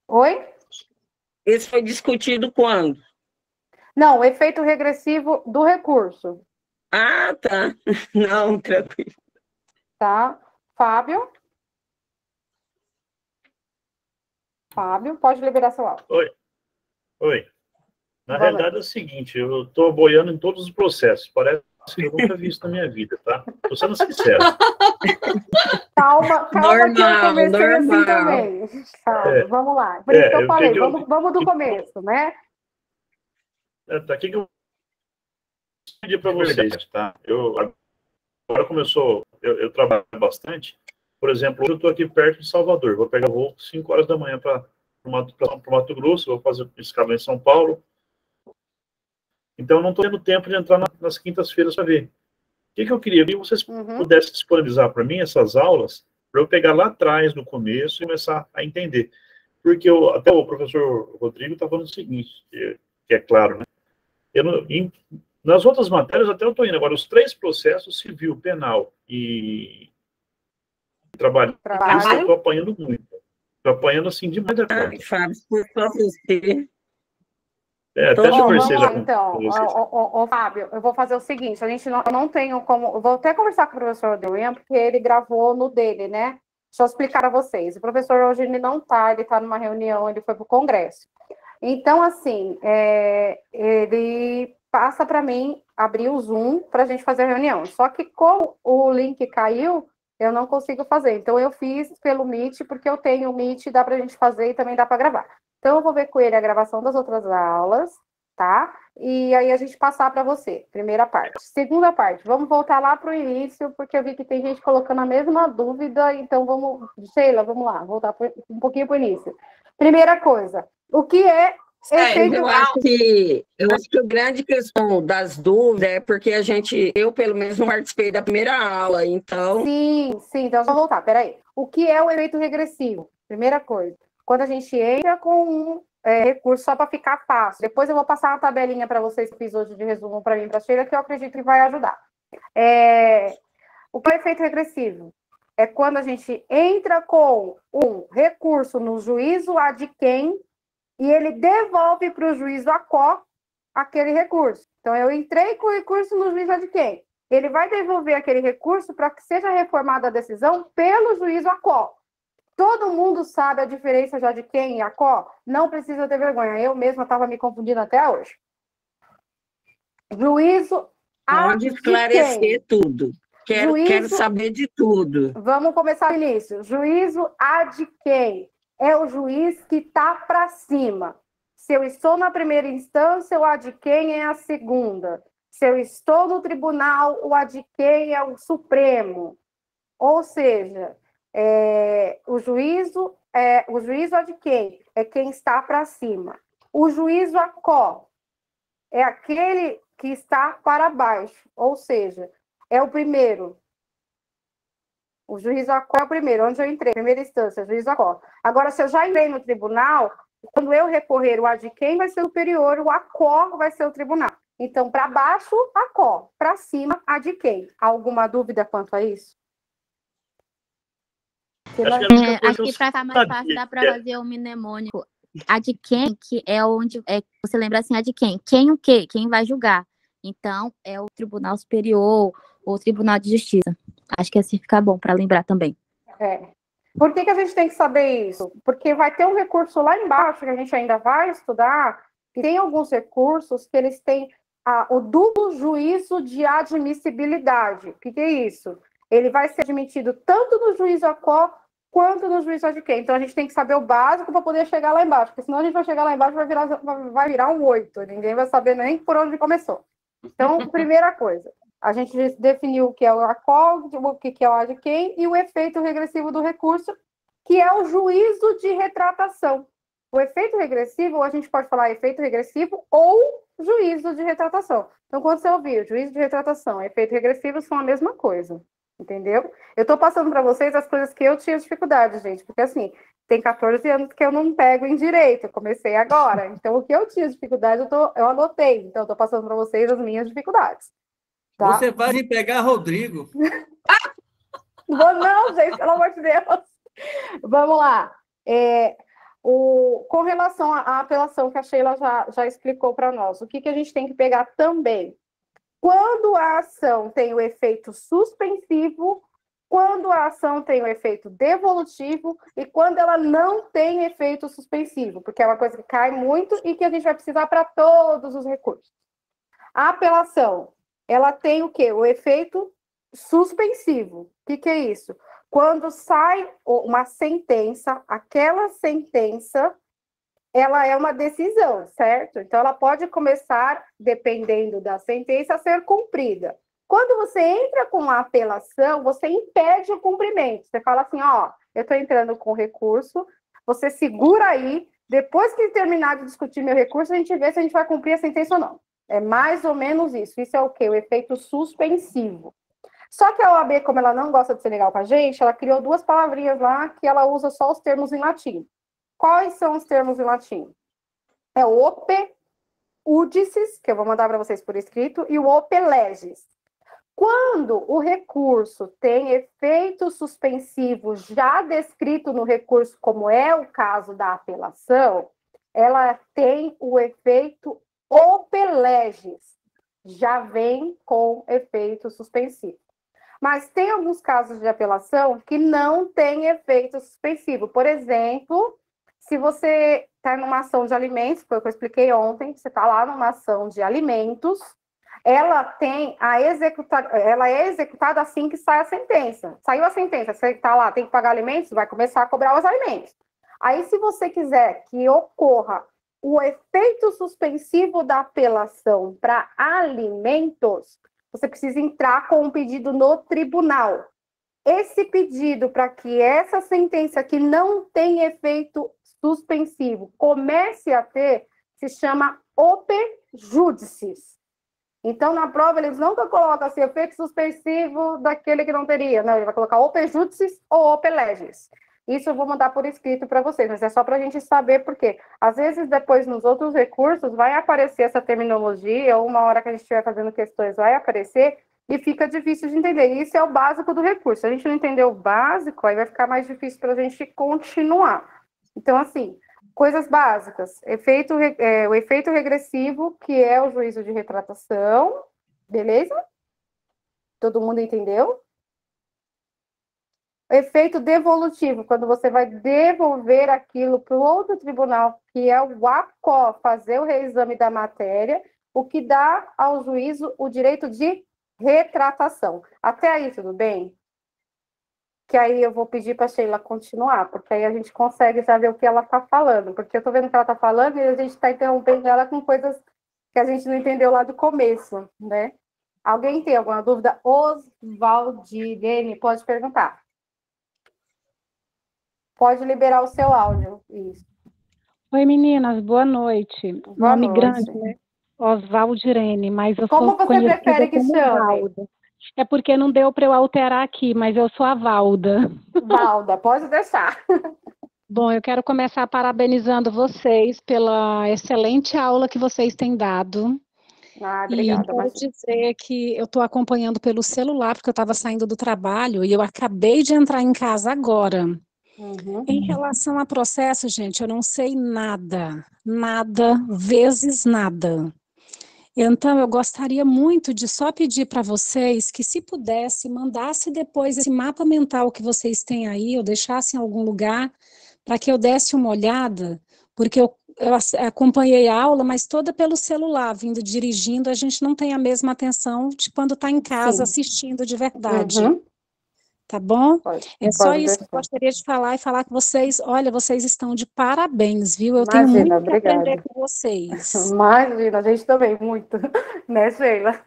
Oi? Esse foi discutido quando? Não, o efeito regressivo do recurso. Ah, tá. Não, tranquilo. Tá. Fábio, pode liberar seu áudio. Oi. Na realidade é o seguinte, eu estou boiando em todos os processos. Parece que eu nunca vi isso na minha vida, tá? Estou sendo sincero. Calma, normal, que eu comecei normal. assim também. Calma, vamos lá. Por isso que eu falei, vamos do começo, né? Tá, o que eu pedi para vocês, tá? Agora começou, eu trabalho bastante. Por exemplo, hoje eu estou aqui perto de Salvador. Vou pegar voo 5 horas da manhã para o Mato Grosso, vou fazer escala em São Paulo. Então, eu não estou tendo tempo de entrar nas quintas-feiras para ver. O que eu queria que vocês pudessem disponibilizar para mim essas aulas, para eu pegar lá atrás, no começo, e começar a entender. Porque até o professor Rodrigo está falando o seguinte, que é claro, né? Nas outras matérias, até eu estou indo. Agora, os 3 processos, civil, penal e trabalho, eu estou apanhando muito. Estou apanhando, assim, demais da conta. Fábio, por só você. Até vamos lá, então. Fábio, eu vou fazer o seguinte, a gente não tenho como... Eu vou até conversar com o professor Adriano, porque ele gravou no dele, né? Deixa eu explicar a vocês. O professor hoje ele não está, ele está numa reunião, ele foi para o congresso. Então, assim, ele passa para mim abrir o Zoom para a gente fazer a reunião. Só que como o link caiu, eu não consigo fazer. Então, eu fiz pelo Meet, porque eu tenho o Meet, dá para a gente fazer e também dá para gravar. Então, eu vou ver com ele a gravação das outras aulas, tá? E aí a gente passar para você, primeira parte. Segunda parte, vamos voltar lá para o início, porque eu vi que tem gente colocando a mesma dúvida, então vamos... Sheila, vamos lá, voltar um pouquinho para o início. Primeira coisa, o que é efeito... Eu acho que a grande questão das dúvidas é porque eu pelo menos não participei da primeira aula, então... Sim, então vamos voltar, peraí. O que é o efeito regressivo? Primeira coisa, quando a gente entra com um recurso só para ficar fácil. Depois eu vou passar uma tabelinha para vocês que fiz hoje de resumo para mim, para a Sheila, que eu acredito que vai ajudar. O que é o efeito regressivo? É quando a gente entra com um recurso no juízo ad quem e ele devolve para o juízo ACO aquele recurso. Então, eu entrei com o recurso no juízo ad quem. Ele vai devolver aquele recurso para que seja reformada a decisão pelo juízo ACO. Todo mundo sabe a diferença já de quem e ACO? Não precisa ter vergonha. Eu mesma estava me confundindo até hoje. Juízo Pode esclarecer tudo. Quero saber de tudo. Vamos começar do início. Juízo ad quem? É o juiz que está para cima. Se eu estou na primeira instância, o ad quem é a segunda. Se eu estou no tribunal, o ad quem é o Supremo. Ou seja... o juízo ad quem é quem está para cima. O juízo ACO é aquele que está para baixo, ou seja, é o primeiro. O juízo ACO é o primeiro, onde eu entrei, primeira instância, juízo ACO. Agora, se eu já entrei no tribunal, quando eu recorrer, o ad quem vai ser o superior, o ACO vai ser o tribunal. Então, para baixo, ACO, para cima, ad quem. Alguma dúvida quanto a isso? Acho que para ficar mais fácil dá para fazer o mnemônico. A de quem, que é onde você lembra assim, a de quem? Quem o quê? Quem vai julgar? Então, é o Tribunal Superior ou o Tribunal de Justiça. Acho que assim fica bom para lembrar também. Por que a gente tem que saber isso? Porque vai ter um recurso lá embaixo que a gente ainda vai estudar, e tem alguns recursos que eles têm o duplo juízo de admissibilidade. O que é isso? Ele vai ser admitido tanto no juízo ACO quanto no juízo ad quem. Então, a gente tem que saber o básico para poder chegar lá embaixo, porque senão a gente vai chegar lá embaixo e vai virar um 8. Ninguém vai saber nem por onde começou. Então, primeira coisa, a gente definiu o que é o ACO, o que é o ad quem e o efeito regressivo do recurso, que é o juízo de retratação. O efeito regressivo, a gente pode falar efeito regressivo ou juízo de retratação. Então, quando você ouvir juízo de retratação e efeito regressivo, são a mesma coisa. Entendeu? Eu estou passando para vocês as coisas que eu tinha dificuldade, gente, porque assim, tem 14 anos que eu não pego em direito, eu comecei agora, então o que eu tinha dificuldade eu anotei, então eu estou passando para vocês as minhas dificuldades. Tá? Você vai me pegar, Rodrigo. Não, gente, pelo amor de Deus. Vamos lá. Com relação à apelação que a Sheila já explicou para nós, o que a gente tem que pegar também? Quando a ação tem o efeito suspensivo, quando a ação tem o efeito devolutivo e quando ela não tem efeito suspensivo, porque é uma coisa que cai muito e que a gente vai precisar para todos os recursos. A apelação, ela tem o quê? O efeito suspensivo. O que é isso? Quando sai uma sentença, aquela sentença ela é uma decisão, certo? Então, ela pode começar, dependendo da sentença, a ser cumprida. Quando você entra com a apelação, você impede o cumprimento. Você fala assim, eu estou entrando com recurso, você segura aí, depois que terminar de discutir meu recurso, a gente vê se a gente vai cumprir a sentença ou não. É mais ou menos isso. Isso é o quê? O efeito suspensivo. Só que a OAB, como ela não gosta de ser legal com a gente, ela criou 2 palavrinhas lá que ela usa só os termos em latim. Quais são os termos em latim? É o ope udicis, que eu vou mandar para vocês por escrito, e o ope legis. Quando o recurso tem efeito suspensivo já descrito no recurso, como é o caso da apelação, ela tem o efeito OP-legis já vem com efeito suspensivo. Mas tem alguns casos de apelação que não tem efeito suspensivo. Por exemplo, se você está numa ação de alimentos, foi o que eu expliquei ontem, você está lá numa ação de alimentos, ela é executada assim que sai a sentença. Saiu a sentença, você está lá, tem que pagar alimentos, vai começar a cobrar os alimentos. Aí, se você quiser que ocorra o efeito suspensivo da apelação para alimentos, você precisa entrar com um pedido no tribunal. Esse pedido para que essa sentença que não tem efeito suspensivo comece a ter, se chama OP Judicis. Então, na prova, eles nunca colocam assim, efeito suspensivo daquele que não teria. Não, ele vai colocar OP Judicis ou OP Legis. Isso eu vou mandar por escrito para vocês, mas é só para a gente saber, porque às vezes depois nos outros recursos vai aparecer essa terminologia, ou uma hora que a gente estiver fazendo questões vai aparecer, e fica difícil de entender. Isso é o básico do recurso. Se a gente não entender o básico, aí vai ficar mais difícil para a gente continuar. Então, assim, coisas básicas. O efeito regressivo, que é o juízo de retratação, beleza? Todo mundo entendeu? Efeito devolutivo, quando você vai devolver aquilo para o outro tribunal, que é o ACO, fazer o reexame da matéria, o que dá ao juízo o direito de retratação. Até aí, tudo bem? Que aí eu vou pedir para a Sheila continuar, porque aí a gente consegue saber o que ela está falando, porque eu estou vendo o que ela está falando e a gente está interrompendo ela com coisas que a gente não entendeu lá do começo, né? Alguém tem alguma dúvida? Osvaldirene, pode perguntar. Pode liberar o seu áudio. Isso. Oi, meninas, boa noite. Boa Nome noite. grande, né? Osvaldirene, mas eu Como sou você conhecida prefere que como chame? Valda. É porque não deu para eu alterar aqui, mas eu sou a Valda. Valda, pode deixar. Bom, eu quero começar parabenizando vocês pela excelente aula que vocês têm dado. Obrigada. E quero dizer que eu estou acompanhando pelo celular, porque eu estava saindo do trabalho e eu acabei de entrar em casa agora. Uhum. Em relação a processo, gente, eu não sei nada, vezes nada. Então, eu gostaria muito de só pedir para vocês que, se pudesse, mandasse depois esse mapa mental que vocês têm aí, ou deixasse em algum lugar, para que eu desse uma olhada, porque eu acompanhei a aula, mas toda pelo celular, vindo dirigindo, a gente não tem a mesma atenção de quando está em casa assistindo de verdade. Uhum. Tá bom? É só isso que eu deixar. gostaria de falar e falar com vocês. Olha, vocês estão de parabéns, viu? Eu Imagina, tenho muito obrigada. que aprender com vocês. Imagina, a gente também, muito. Né, Sheila?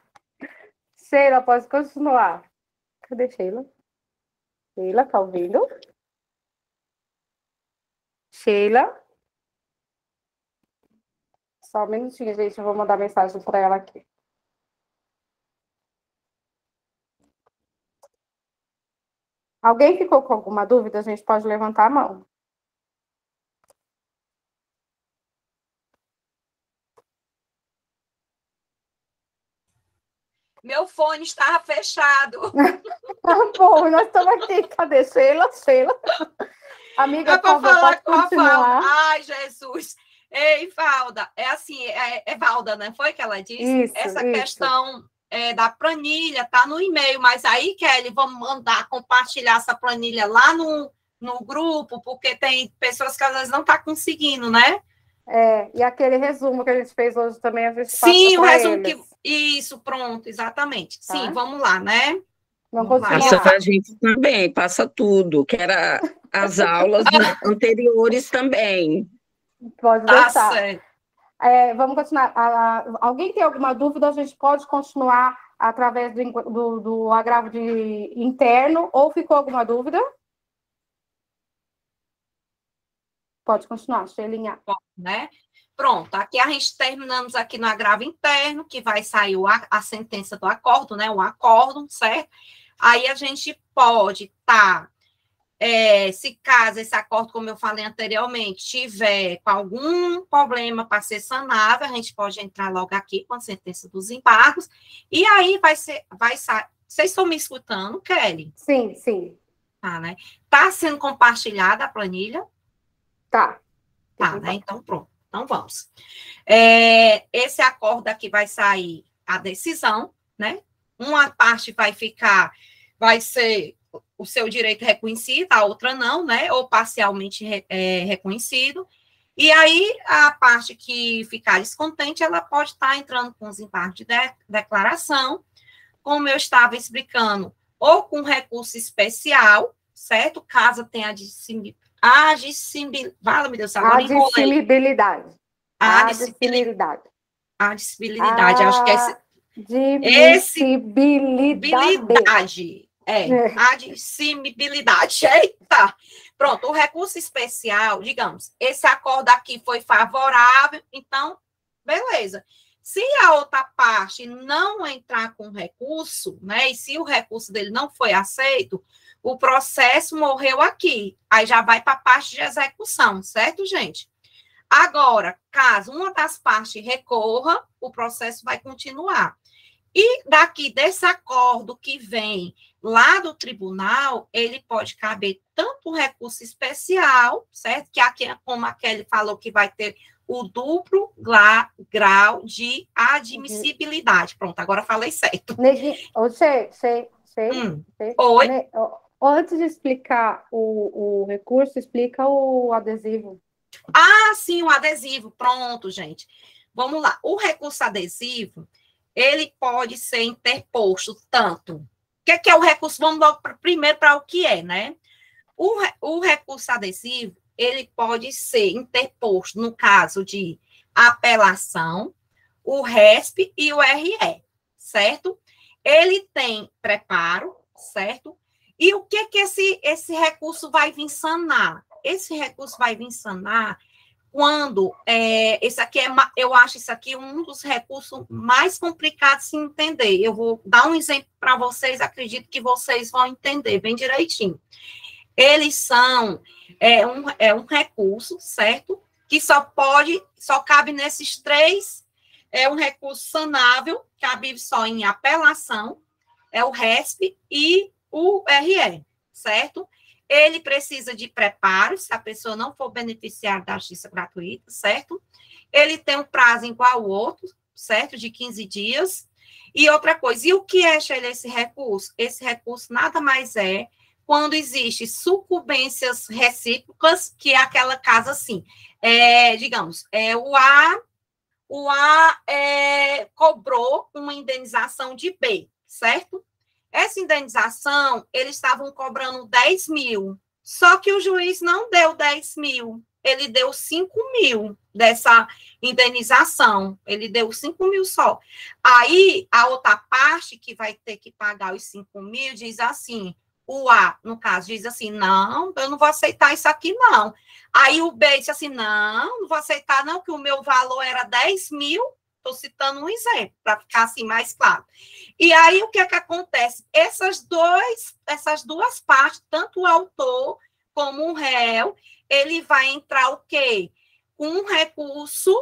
Sheila, pode continuar. Cadê Sheila? Sheila, tá ouvindo? Sheila? Só um minutinho, gente, eu vou mandar mensagem para ela aqui. Alguém ficou com alguma dúvida? A gente pode levantar a mão. Meu fone estava fechado. Tá bom, nós estamos aqui. Cadê Sheila? Sheila? Amiga, para falar com a continuar. Valda. Ai, Jesus. Ei, Valda, é assim, é Valda, né? Foi que ela disse? Isso, Essa isso. questão da planilha tá no e-mail, mas aí, Kelly, vamos mandar compartilhar essa planilha lá no grupo, porque tem pessoas que às vezes não tá conseguindo, né? E aquele resumo que a gente fez hoje também, a gente Sim, passa o resumo eles. Isso, pronto, exatamente. Tá? Sim, vamos lá, né? Vamos continuar. Passa para a gente também, passa tudo, que era as aulas anteriores também. Pode Tá deixar. certo. Vamos continuar. Alguém tem alguma dúvida? A gente pode continuar através do agravo interno, ou ficou alguma dúvida? Pode continuar, Sheilinha. Né? Pronto, aqui a gente terminamos aqui no agravo interno, que vai sair a sentença do acordo, né? O acórdão, certo? Aí a gente pode estar, se caso esse acordo, como eu falei anteriormente, tiver com algum problema para ser sanável, a gente pode entrar logo aqui com a sentença dos embargos, e aí vai sair. Vocês estão me escutando, Kelly? Sim, sim. Tá, né? Tá sendo compartilhada a planilha? Tá. Tá, né? Então, pronto. Então, vamos. Esse acordo aqui vai sair a decisão, né? Uma parte vai ser o seu direito reconhecido, a outra não, né? Ou parcialmente reconhecido. E aí, a parte que ficar descontente, ela pode estar entrando com os embargos de declaração, como eu estava explicando, ou com recurso especial, certo? Caso tenha admissibilidade. Admissibilidade, acho que admissibilidade. Admissibilidade. Eita! Pronto, o recurso especial, digamos, esse acordo aqui foi favorável, então, beleza. Se a outra parte não entrar com recurso, né, e se o recurso dele não foi aceito, o processo morreu aqui. Aí já vai para a parte de execução, certo, gente? Agora, caso uma das partes recorra, o processo vai continuar. E daqui desse acordo que vem lá do tribunal, ele pode caber tanto um recurso especial, certo? Que aqui, como a Kelly falou, que vai ter o duplo grau de admissibilidade. Pronto, agora falei certo. Oi. Antes de explicar o recurso, explica o adesivo. Ah, sim, o adesivo. Pronto, gente. Vamos lá. O recurso adesivo, ele pode ser interposto tanto. O que é o recurso? Vamos logo primeiro para o que é, né? O recurso adesivo, ele pode ser interposto no caso de apelação, o RESP e o RE, certo? Ele tem preparo, certo? E o que esse recurso vai vir sanar? Esse recurso vai vir sanar quando esse aqui eu acho isso aqui um dos recursos mais complicados de se entender. Eu vou dar um exemplo para vocês, acredito que vocês vão entender bem direitinho. Eles são um recurso, certo? Que só cabe nesses três, um recurso sanável, cabe só em apelação, o RESP e o RE, certo? Ele precisa de preparo, se a pessoa não for beneficiária da justiça gratuita, certo? Ele tem um prazo igual ao outro, certo? De 15 dias. E outra coisa, e o que é, Sheila, esse recurso? Esse recurso nada mais é quando existe sucumbências recíprocas, que é aquela casa assim, digamos, o A cobrou uma indenização de B, certo? Essa indenização, eles estavam cobrando 10 mil, só que o juiz não deu 10 mil, ele deu 5 mil dessa indenização, ele deu 5 mil só. Aí, a outra parte que vai ter que pagar os 5 mil diz assim, o A, no caso, diz assim, não, eu não vou aceitar isso aqui, não. Aí o B disse assim, não vou aceitar, não, que o meu valor era 10 mil, estou citando um exemplo, para ficar assim mais claro. E aí, o que é que acontece? Essas duas partes, tanto o autor como o réu, ele vai entrar o quê? Com um recurso,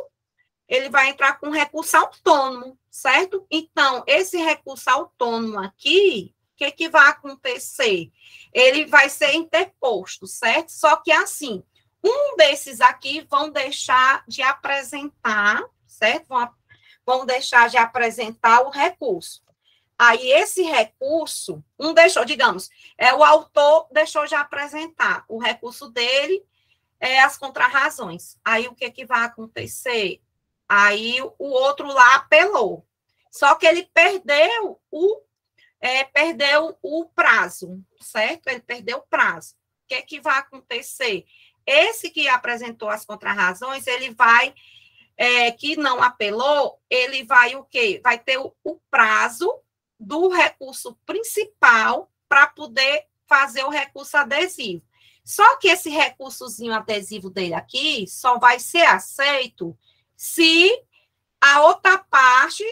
ele vai entrar com um recurso autônomo, certo? Então, esse recurso autônomo aqui, o que vai acontecer? Ele vai ser interposto, certo? Só que assim, um desses aqui vão deixar de apresentar, certo? Vão deixar de apresentar o recurso. Aí, esse recurso, digamos, o autor deixou de apresentar o recurso dele, as contrarrazões. Aí, o que vai acontecer? Aí, o outro lá apelou. Só que ele perdeu o prazo, certo? Ele perdeu o prazo. O que vai acontecer? Esse que apresentou as contrarrazões, ele vai, que não apelou, ele vai o quê? Vai ter o prazo do recurso principal para poder fazer o recurso adesivo. Só que esse recursozinho adesivo dele aqui só vai ser aceito se a outra parte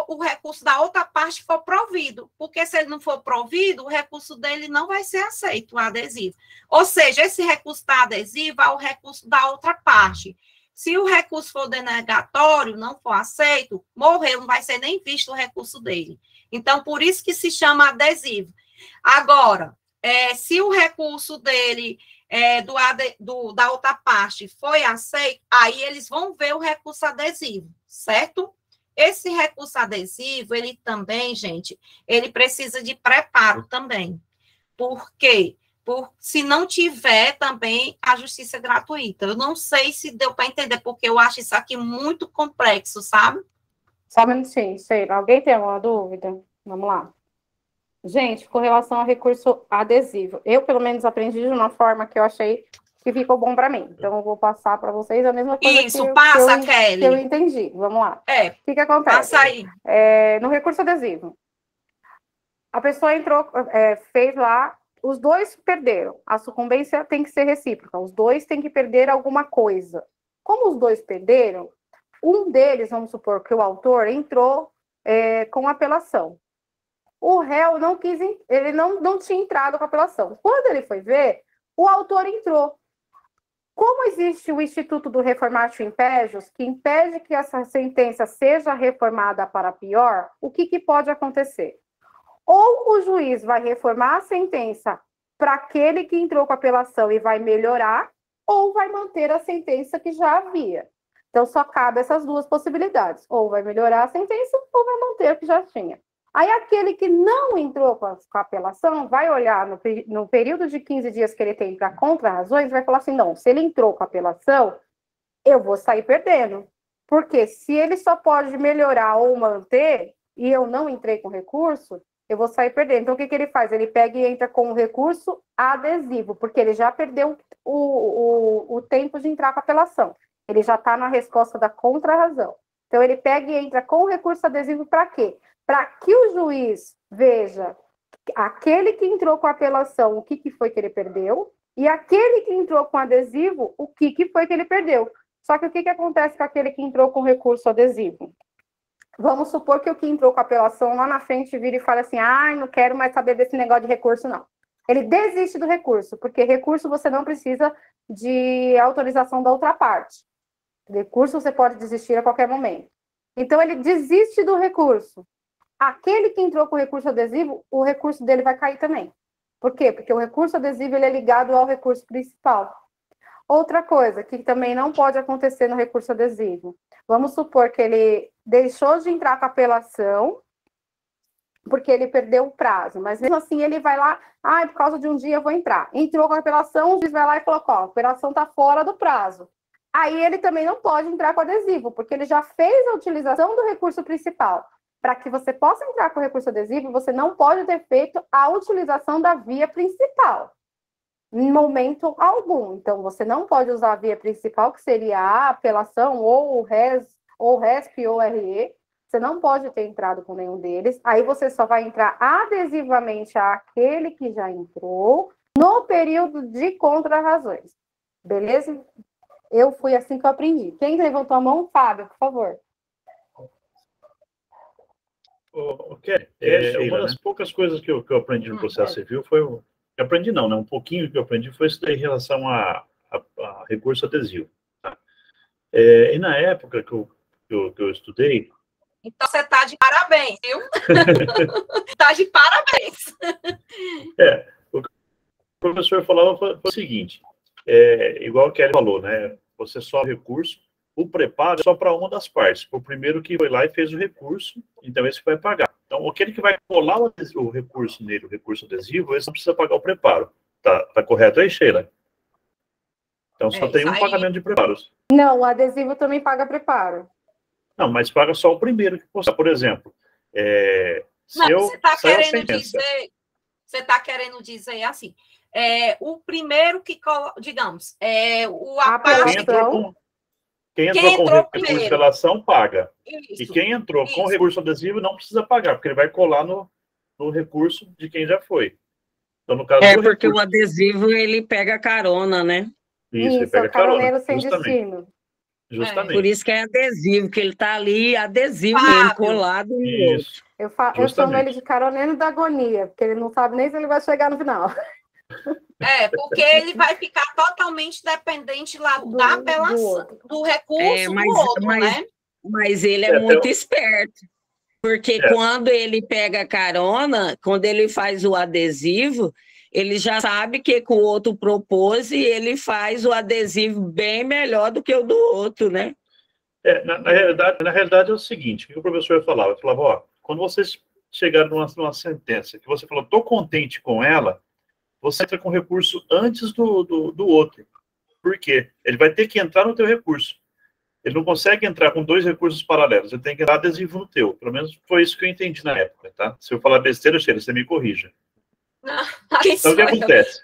o recurso da outra parte for provido, porque se ele não for provido, o recurso dele não vai ser aceito, o adesivo. Ou seja, esse recurso da adesiva é o recurso da outra parte. Se o recurso for denegatório, não for aceito, morreu, não vai ser nem visto o recurso dele. Então, por isso que se chama adesivo. Agora, se o recurso dele da outra parte foi aceito, aí eles vão ver o recurso adesivo, certo? Esse recurso adesivo, ele também, gente, ele precisa de preparo também. Por quê? Se não tiver também a justiça gratuita. Eu não sei se deu para entender, porque eu acho isso aqui muito complexo, sabe? Só um minutinho, sei. Alguém tem alguma dúvida? Vamos lá. Gente, com relação ao recurso adesivo, eu pelo menos aprendi de uma forma que eu achei que ficou bom para mim. Então, eu vou passar para vocês a mesma coisa Kelly. Que eu entendi. Vamos lá. O que acontece? Passa aí. No recurso adesivo, a pessoa entrou, fez lá, os dois perderam. A sucumbência tem que ser recíproca. Os dois têm que perder alguma coisa. Como os dois perderam, um deles, vamos supor que o autor entrou com apelação. O réu não quis, ele não tinha entrado com apelação. Quando ele foi ver, o autor entrou. Como existe o Instituto do Reformatio Impégios, que impede que essa sentença seja reformada para pior, o que pode acontecer? Ou o juiz vai reformar a sentença para aquele que entrou com apelação e vai melhorar, ou vai manter a sentença que já havia. Então, só cabe essas duas possibilidades. Ou vai melhorar a sentença, ou vai manter o que já tinha. Aí, aquele que não entrou com a apelação vai olhar no período de 15 dias que ele tem para contra-razões, vai falar assim, não, se ele entrou com a apelação, eu vou sair perdendo. Porque se ele só pode melhorar ou manter, e eu não entrei com recurso, eu vou sair perdendo. Então, o que ele faz? Ele pega e entra com o recurso adesivo, porque ele já perdeu o tempo de entrar com a apelação. Ele já está na resposta da contra-razão. Então, ele pega e entra com o recurso adesivo para quê? Para que o juiz veja aquele que entrou com a apelação, o que foi que ele perdeu, e aquele que entrou com adesivo, o que foi que ele perdeu. Só que o que acontece com aquele que entrou com recurso adesivo? Vamos supor que o que entrou com a apelação lá na frente vira e fala assim, não quero mais saber desse negócio de recurso, não. Ele desiste do recurso, porque recurso você não precisa de autorização da outra parte. Recurso você pode desistir a qualquer momento. Então, ele desiste do recurso. Aquele que entrou com recurso adesivo, o recurso dele vai cair também. Por quê? Porque o recurso adesivo ele é ligado ao recurso principal. Outra coisa que também não pode acontecer no recurso adesivo. Vamos supor que ele deixou de entrar com a apelação porque ele perdeu o prazo, mas mesmo assim ele vai lá, por causa de um dia eu vou entrar. Entrou com a apelação, o juiz vai lá e colocou, a apelação está fora do prazo. Aí ele também não pode entrar com adesivo, porque ele já fez a utilização do recurso principal. Para que você possa entrar com o recurso adesivo, você não pode ter feito a utilização da via principal. Em momento algum. Então, você não pode usar a via principal, que seria a apelação, ou o RESP, ou RE. Você não pode ter entrado com nenhum deles. Aí você só vai entrar adesivamente àquele que já entrou no período de contra-razões. Beleza? Eu fui assim que eu aprendi. Quem levantou a mão? Fábio, por favor. Uma das poucas coisas que eu aprendi no processo civil foi... aprendi não, né? Um pouquinho que eu aprendi foi isso em relação a recurso adesivo. Tá? E na época que eu estudei... Então você está de parabéns, viu? Está de parabéns. O que o professor falava foi o seguinte, igual a Kelly falou, né? Você só recurso, o preparo é só para uma das partes. O primeiro que foi lá e fez o recurso, então esse vai pagar. Então, aquele que vai colar o recurso nele, o recurso adesivo, esse não precisa pagar o preparo. Tá correto aí, Sheila? Então, só tem um pagamento de preparos. Não, o adesivo também paga preparo. Não, mas paga só o primeiro que postar. Por exemplo, você está querendo dizer assim, o primeiro que, digamos, o apelação... Quem entrou com recurso de apelação paga. Isso, e quem entrou com recurso adesivo não precisa pagar, porque ele vai colar no recurso de quem já foi. Então, no caso porque o adesivo, ele pega carona, né? Isso, ele pega caroneiro sem justamente. destino. Justamente. Por isso que é adesivo, que ele está ali, adesivo mesmo, colado no outro. Eu chamo ele de caroneiro da agonia, porque ele não sabe nem se ele vai chegar no final. Porque ele vai ficar totalmente dependente lá da apelação, do recurso do outro, né? Mas ele é muito esperto, porque quando ele pega carona, quando ele faz o adesivo, ele já sabe que o outro propôs e ele faz o adesivo bem melhor do que o do outro, né? Na realidade é o seguinte, o que o professor falava? Ele falava, ó, quando vocês chegaram numa sentença que você falou, estou contente com ela, você entra com recurso antes do outro. Por quê? Ele vai ter que entrar no teu recurso. Ele não consegue entrar com 2 recursos paralelos, ele tem que entrar adesivo no teu. Pelo menos foi isso que eu entendi na época, tá? Se eu falar besteira, Sheila, você me corrija. Então, o que acontece?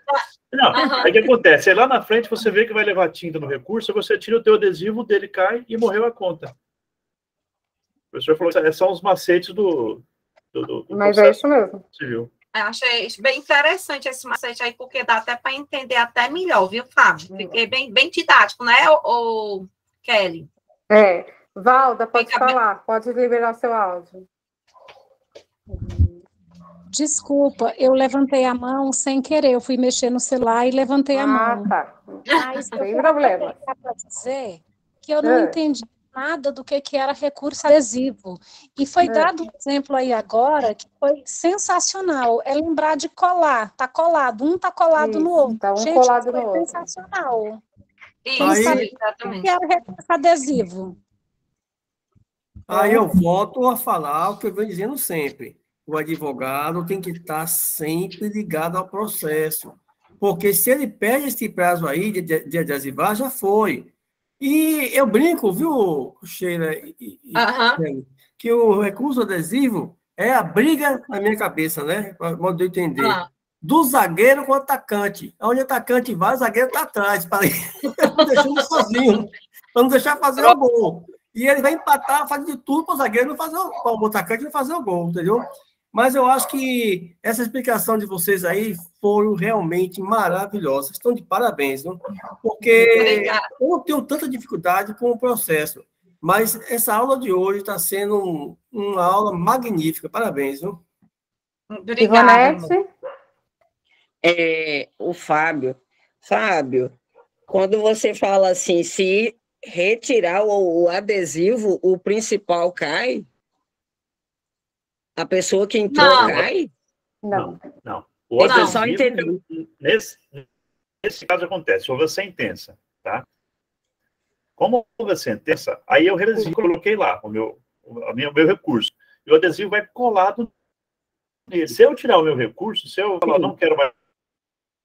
Não, o que acontece? Aí lá na frente você vê que vai levar tinta no recurso, você tira o teu adesivo, dele cai e morreu a conta. O professor falou que são os macetes do Mas é isso mesmo. Civil. Eu achei bem interessante esse macete aí, porque dá até para entender até melhor, viu, Fábio? Fiquei bem didático, né, o Kelly? Valda, pode falar, pode liberar seu áudio. Desculpa, eu levantei a mão sem querer, eu fui mexer no celular e levantei a mão. Tá. Mas sem problema. Para dizer que eu não entendi nada do que era recurso adesivo. E foi dado um exemplo aí agora que foi sensacional. É lembrar de colar, tá colado, um tá colado no outro. Tá Gente, colado foi no outro. sensacional. Isso, exatamente. O que era recurso adesivo? Aí eu volto a falar o que eu venho dizendo sempre. O advogado tem que estar sempre ligado ao processo. Porque se ele perde esse prazo aí de adesivar, já foi. E eu brinco, viu, Sheila, que o recurso adesivo é a briga na minha cabeça, né? Para modo de eu entender. Do zagueiro com o atacante. Onde o atacante vai, o zagueiro está atrás, para não deixar ele sozinho, para não deixar fazer o gol. E ele vai empatar, fazer de tudo para o zagueiro não fazer para o atacante não fazer o gol, entendeu? Mas eu acho que essa explicação de vocês aí foram realmente maravilhosas. Estão de parabéns, não? Porque eu não tenho tanta dificuldade com o processo. Mas essa aula de hoje está sendo uma aula magnífica. Parabéns, viu? Obrigada. O Fábio, quando você fala assim, se retirar o adesivo, o principal cai? A pessoa que entrou cai? Não. O adesivo, só entendeu. Nesse caso acontece, houve a sentença, tá? Como houve a sentença, aí eu coloquei lá o meu recurso. E o adesivo vai colado nele. Se eu tirar o meu recurso, se eu falar, não quero mais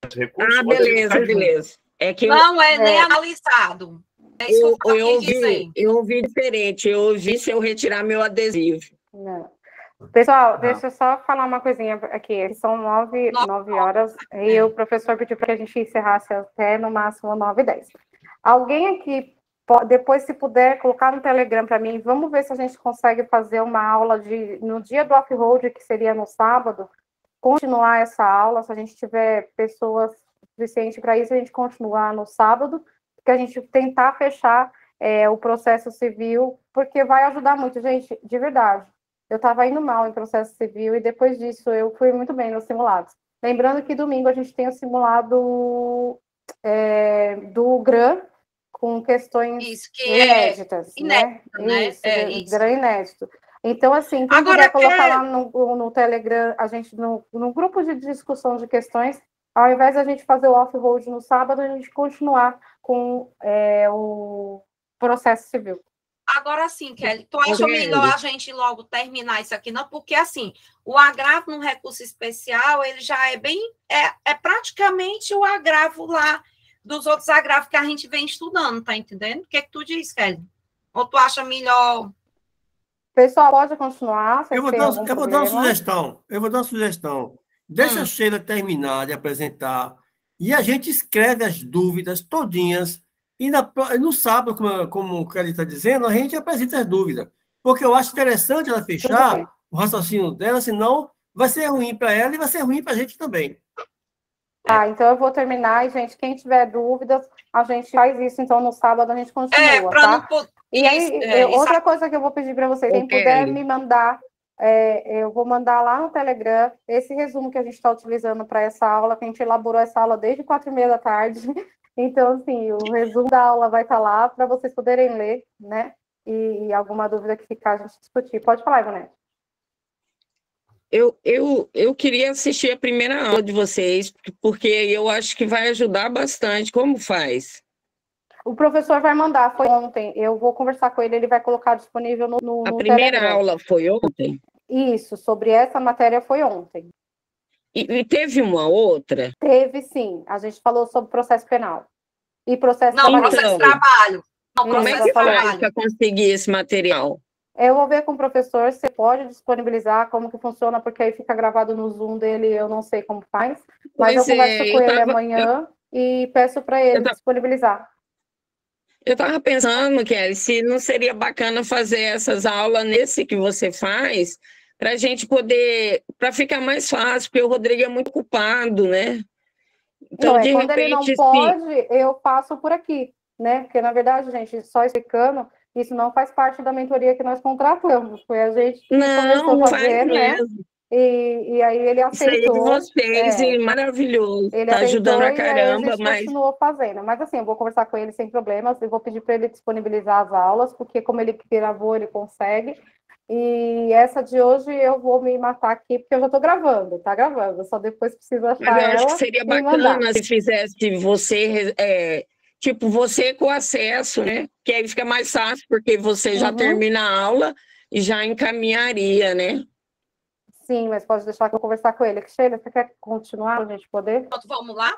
esse recurso... beleza. É que não é nem analisado. É isso que eu ouvi diferente. Eu ouvi se eu retirar meu adesivo. Não. Pessoal, deixa eu só falar uma coisinha aqui. São 9 horas e o professor pediu para que a gente encerrasse até no máximo 9h10. Alguém aqui, depois, se puder, colocar no Telegram para mim, vamos ver se a gente consegue fazer uma aula no dia do off-road, que seria no sábado, continuar essa aula. Se a gente tiver pessoas suficientes para isso, a gente continuar no sábado, que a gente tentar fechar o processo civil, porque vai ajudar muito, gente, de verdade. Eu estava indo mal em processo civil e depois disso eu fui muito bem nos simulados. Lembrando que domingo a gente tem o simulado do GRAM com questões inéditas, né? Isso, GRAM inédito. Então, assim, quem puder colocar lá no Telegram, a gente no grupo de discussão de questões, ao invés de a gente fazer o off-road no sábado, a gente continuar com o processo civil. Agora sim, Kelly, tu acha melhor a gente logo terminar isso aqui, não? Porque, assim, o agravo no recurso especial, ele já é bem... É praticamente o agravo lá dos outros agravos que a gente vem estudando, tá entendendo? O que tu diz, Kelly? Ou tu acha melhor... Pessoal, pode continuar? Eu vou dar uma sugestão. Deixa a Sheila terminar de apresentar e a gente escreve as dúvidas todinhas. E no sábado, como o Kelly está dizendo, a gente apresenta as dúvidas. Porque eu acho interessante ela fechar o raciocínio dela, senão vai ser ruim para ela e vai ser ruim para a gente também. Então eu vou terminar. E, gente, quem tiver dúvidas, a gente faz isso. Então, no sábado, a gente continua, tá? E aí, outra coisa que eu vou pedir para vocês, quem puder me mandar, eu vou mandar lá no Telegram esse resumo que a gente está utilizando para essa aula, que a gente elaborou essa aula desde 4h30 da tarde. Então, assim, o resumo da aula vai estar lá para vocês poderem ler, né? E alguma dúvida que ficar, a gente discutir. Pode falar, Ivonete. Eu queria assistir a primeira aula de vocês, porque eu acho que vai ajudar bastante. Como faz? O professor vai mandar, foi ontem. Eu vou conversar com ele, ele vai colocar disponível no A primeira Telegram. aula foi ontem? Isso, sobre essa matéria foi ontem. E teve uma outra? Teve, sim. A gente falou sobre processo penal. E processo Não, trabalhista. processo de trabalho. Não, Como é que faz para conseguir esse material? Eu vou ver com o professor se pode disponibilizar, como que funciona, porque aí fica gravado no Zoom dele, eu não sei como faz. Mas eu converso com ele amanhã e peço para ele disponibilizar. Eu estava pensando, Kelly, se não seria bacana fazer essas aulas nesse que você faz, para a gente poder, para ficar mais fácil, porque o Rodrigo é muito ocupado, né? Então, não, quando ele não pode, eu passo por aqui, né? Porque, na verdade, gente, só explicando, isso não faz parte da mentoria que nós contratamos. Foi a gente que começou a fazer, né? E aí ele aceitou. Sei de vocês, e maravilhoso. Ele tá ajudando a caramba, a gente continuou fazendo. Mas assim, eu vou conversar com ele sem problemas, eu vou pedir para ele disponibilizar as aulas, porque como ele gravou, ele consegue. E essa de hoje eu vou me matar aqui, porque eu já estou gravando, tá gravando, só depois preciso achar ela. Mas eu acho que seria bacana se fizesse você, tipo, você com acesso, né? Que aí fica mais fácil, porque você já termina a aula e já encaminharia, né? Sim, mas pode deixar que eu conversar com ele. Sheila, você quer continuar para a gente poder? Pronto, vamos lá?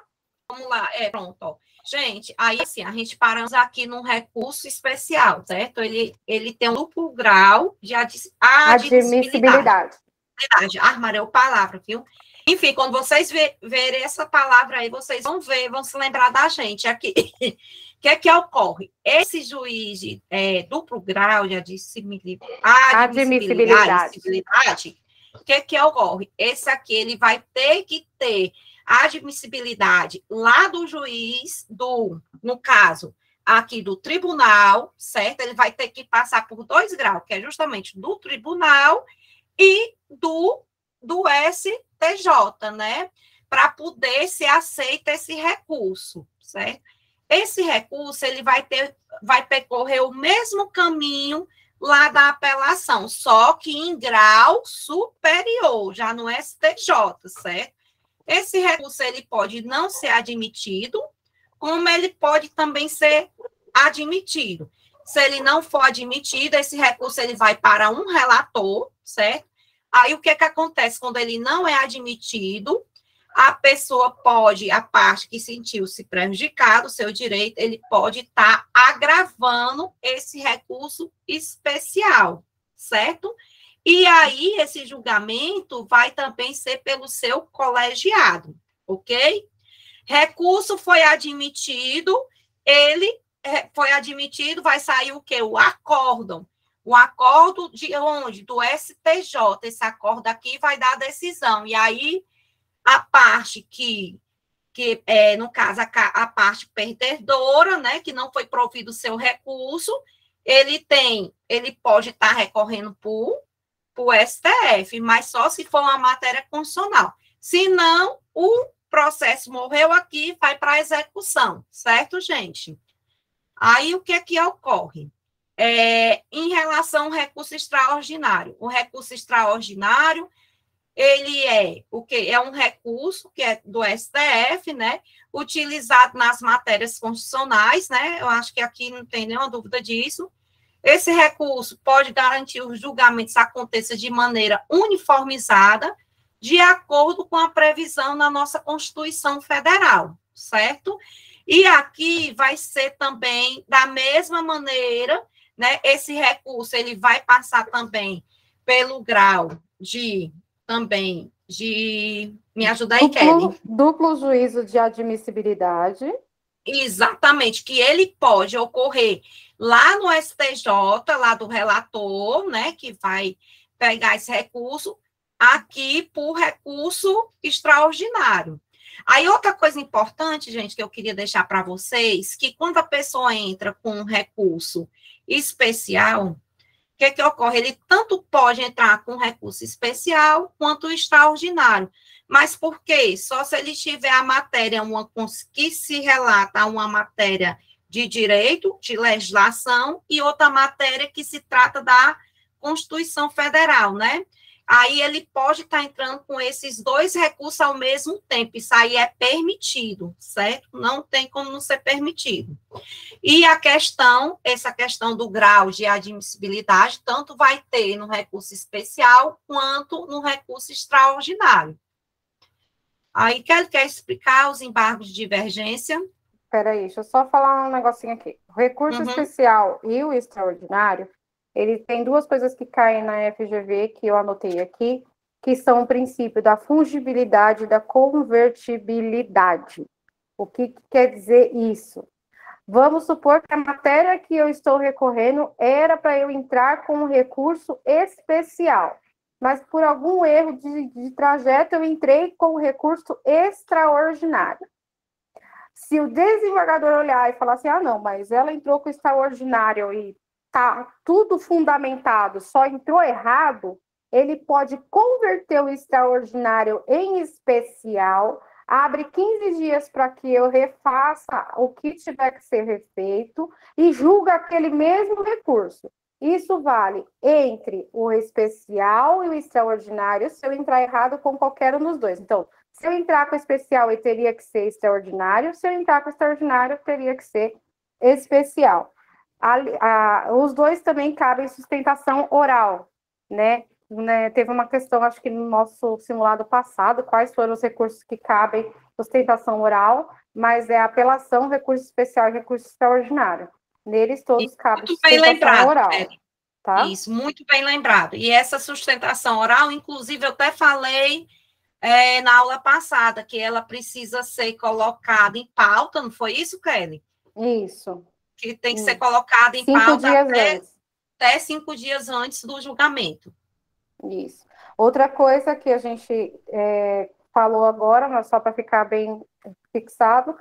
Vamos lá, pronto. Ó. Gente, aí assim, a gente paramos aqui num recurso especial, certo? Ele tem um duplo grau de admissibilidade. Armareu palavra, viu? Enfim, quando vocês verem essa palavra aí, vocês vão ver, vão se lembrar da gente aqui. O que é que ocorre? Esse juiz de duplo grau de admissibilidade, o que é que ocorre? Esse aqui, ele vai ter que ter a admissibilidade lá do juiz, no caso, aqui do tribunal, certo? Ele vai ter que passar por 2 graus, que é justamente do tribunal e do STJ, né? Para poder ser aceito esse recurso, certo? Esse recurso, ele vai percorrer o mesmo caminho lá da apelação, só que em grau superior, já no STJ, certo? Esse recurso, ele pode não ser admitido, como ele pode também ser admitido. Se ele não for admitido, esse recurso, ele vai para um relator, certo? Aí, o que acontece quando ele não é admitido? A pessoa pode, a parte que sentiu-se prejudicado, o seu direito, ele pode estar agravando esse recurso especial, certo? E aí, esse julgamento vai também ser pelo seu colegiado, ok? Recurso foi admitido, vai sair o quê? O acórdão. O acordo de onde? Do STJ. Esse acordo aqui vai dar a decisão. E aí, a parte que no caso, a parte perdedora, né, que não foi provido o seu recurso, ele pode estar recorrendo para o STF, mas só se for uma matéria constitucional. Se não, o processo morreu aqui, vai para a execução, certo, gente? Aí, o que ocorre? Em relação ao recurso extraordinário. O recurso extraordinário, ele é o quê? É um recurso que é do STF, né? Utilizado nas matérias constitucionais, né? Eu acho que aqui não tem nenhuma dúvida disso. Esse recurso pode garantir os julgamentos aconteçam de maneira uniformizada, de acordo com a previsão na nossa Constituição Federal, certo? E aqui vai ser também da mesma maneira, né? Esse recurso, ele vai passar também pelo grau me ajuda aí, Kelly. Duplo juízo de admissibilidade. Exatamente, que ele pode ocorrer lá no STJ, lá do relator, né, que vai pegar esse recurso, aqui por recurso extraordinário. Aí, outra coisa importante, gente, que eu queria deixar para vocês, que quando a pessoa entra com um recurso especial, o que ocorre? Ele tanto pode entrar com recurso especial quanto extraordinário. Mas por quê? Só se ele tiver a matéria que se relata a uma matéria de direito, de legislação, e outra matéria que se trata da Constituição Federal, né? aí ele pode estar entrando com esses dois recursos ao mesmo tempo. Isso aí é permitido, certo? Não tem como não ser permitido. E essa questão do grau de admissibilidade, tanto vai ter no recurso especial quanto no recurso extraordinário. Aí, quer explicar os embargos de divergência? Espera aí, deixa eu só falar um negocinho aqui. O recurso especial e o extraordinário, ele tem duas coisas que caem na FGV, que eu anotei aqui, que são o princípio da fungibilidade e da convertibilidade. O que quer dizer isso? Vamos supor que a matéria que eu estou recorrendo era para eu entrar com um recurso especial, mas por algum erro de trajeto eu entrei com um recurso extraordinário. Se o desembargador olhar e falar assim, não, mas ela entrou com extraordinário e tá tudo fundamentado, só entrou errado, ele pode converter o extraordinário em especial, abre 15 dias para que eu refaça o que tiver que ser refeito e julga aquele mesmo recurso. Isso vale entre o especial e o extraordinário, se eu entrar errado com qualquer um dos dois. Então, se eu entrar com o especial, ele teria que ser extraordinário. Se eu entrar com o extraordinário, teria que ser especial. Os dois também cabem sustentação oral, né? Teve uma questão, acho que no nosso simulado passado, quais foram os recursos que cabem sustentação oral, mas é apelação, recurso especial e recurso extraordinário. Neles todos cabem sustentação oral. Tá? Isso, muito bem lembrado. E essa sustentação oral, inclusive, eu até falei na aula passada, que ela precisa ser colocada em pauta, não foi isso, Kelly? Isso. Que tem que ser colocada em pauta até 5 dias antes do julgamento. Isso. Outra coisa que a gente falou agora, mas só para ficar bem fixado,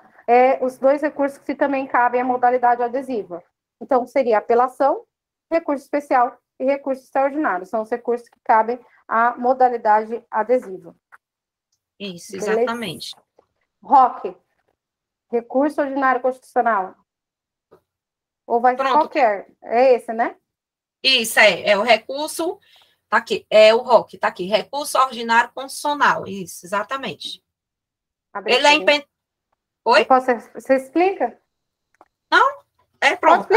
os dois recursos que também cabem à modalidade adesiva. Então, seria apelação, recurso especial e recurso extraordinário. São os recursos que cabem à modalidade adesiva. Isso, exatamente. ROC, recurso ordinário constitucional. Ou vai ser qualquer? É esse, né? Isso, é o recurso, tá aqui, é o ROC, tá aqui, recurso ordinário constitucional, isso, exatamente. Ele é Oi? Você explica? Não, pronto.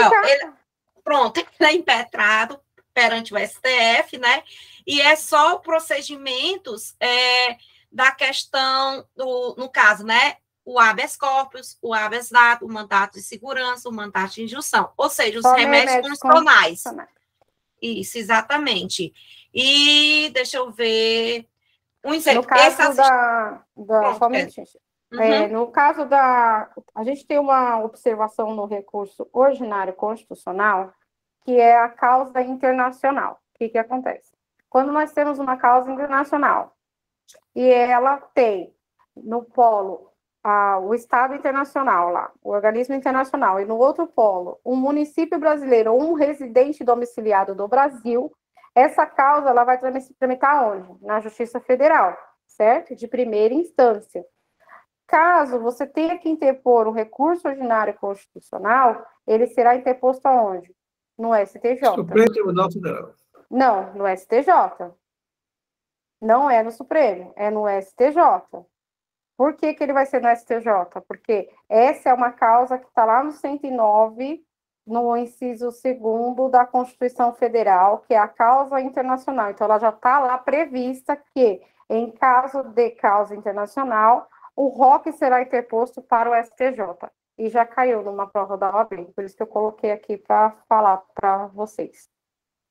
Pronto, ele é impetrado perante o STF, né? E é só procedimentos da questão no caso, né? O habeas corpus, o habeas data, o mandato de segurança, o mandato de injunção, ou seja, os remédios constitucionais. Isso, exatamente. E deixa eu ver. No caso no caso a gente tem uma observação no recurso ordinário constitucional, que é a causa internacional. O que acontece? Quando nós temos uma causa internacional e ela tem no polo o Estado internacional lá, o organismo internacional, e no outro polo um município brasileiro ou um residente domiciliado do Brasil, essa causa ela vai tramitar onde? Na Justiça Federal, certo? De primeira instância. Caso você tenha que interpor um recurso ordinário constitucional, ele será interposto aonde? No STJ. Supremo Tribunal Federal. Não, no STJ. Não é no Supremo, é no STJ. Por que ele vai ser no STJ? Porque essa é uma causa que está lá no 109, no inciso 2º da Constituição Federal, que é a causa internacional. Então, ela já está lá prevista que, em caso de causa internacional, o ROC será interposto para o STJ. E já caiu numa prova da OAB, por isso que eu coloquei aqui para falar para vocês.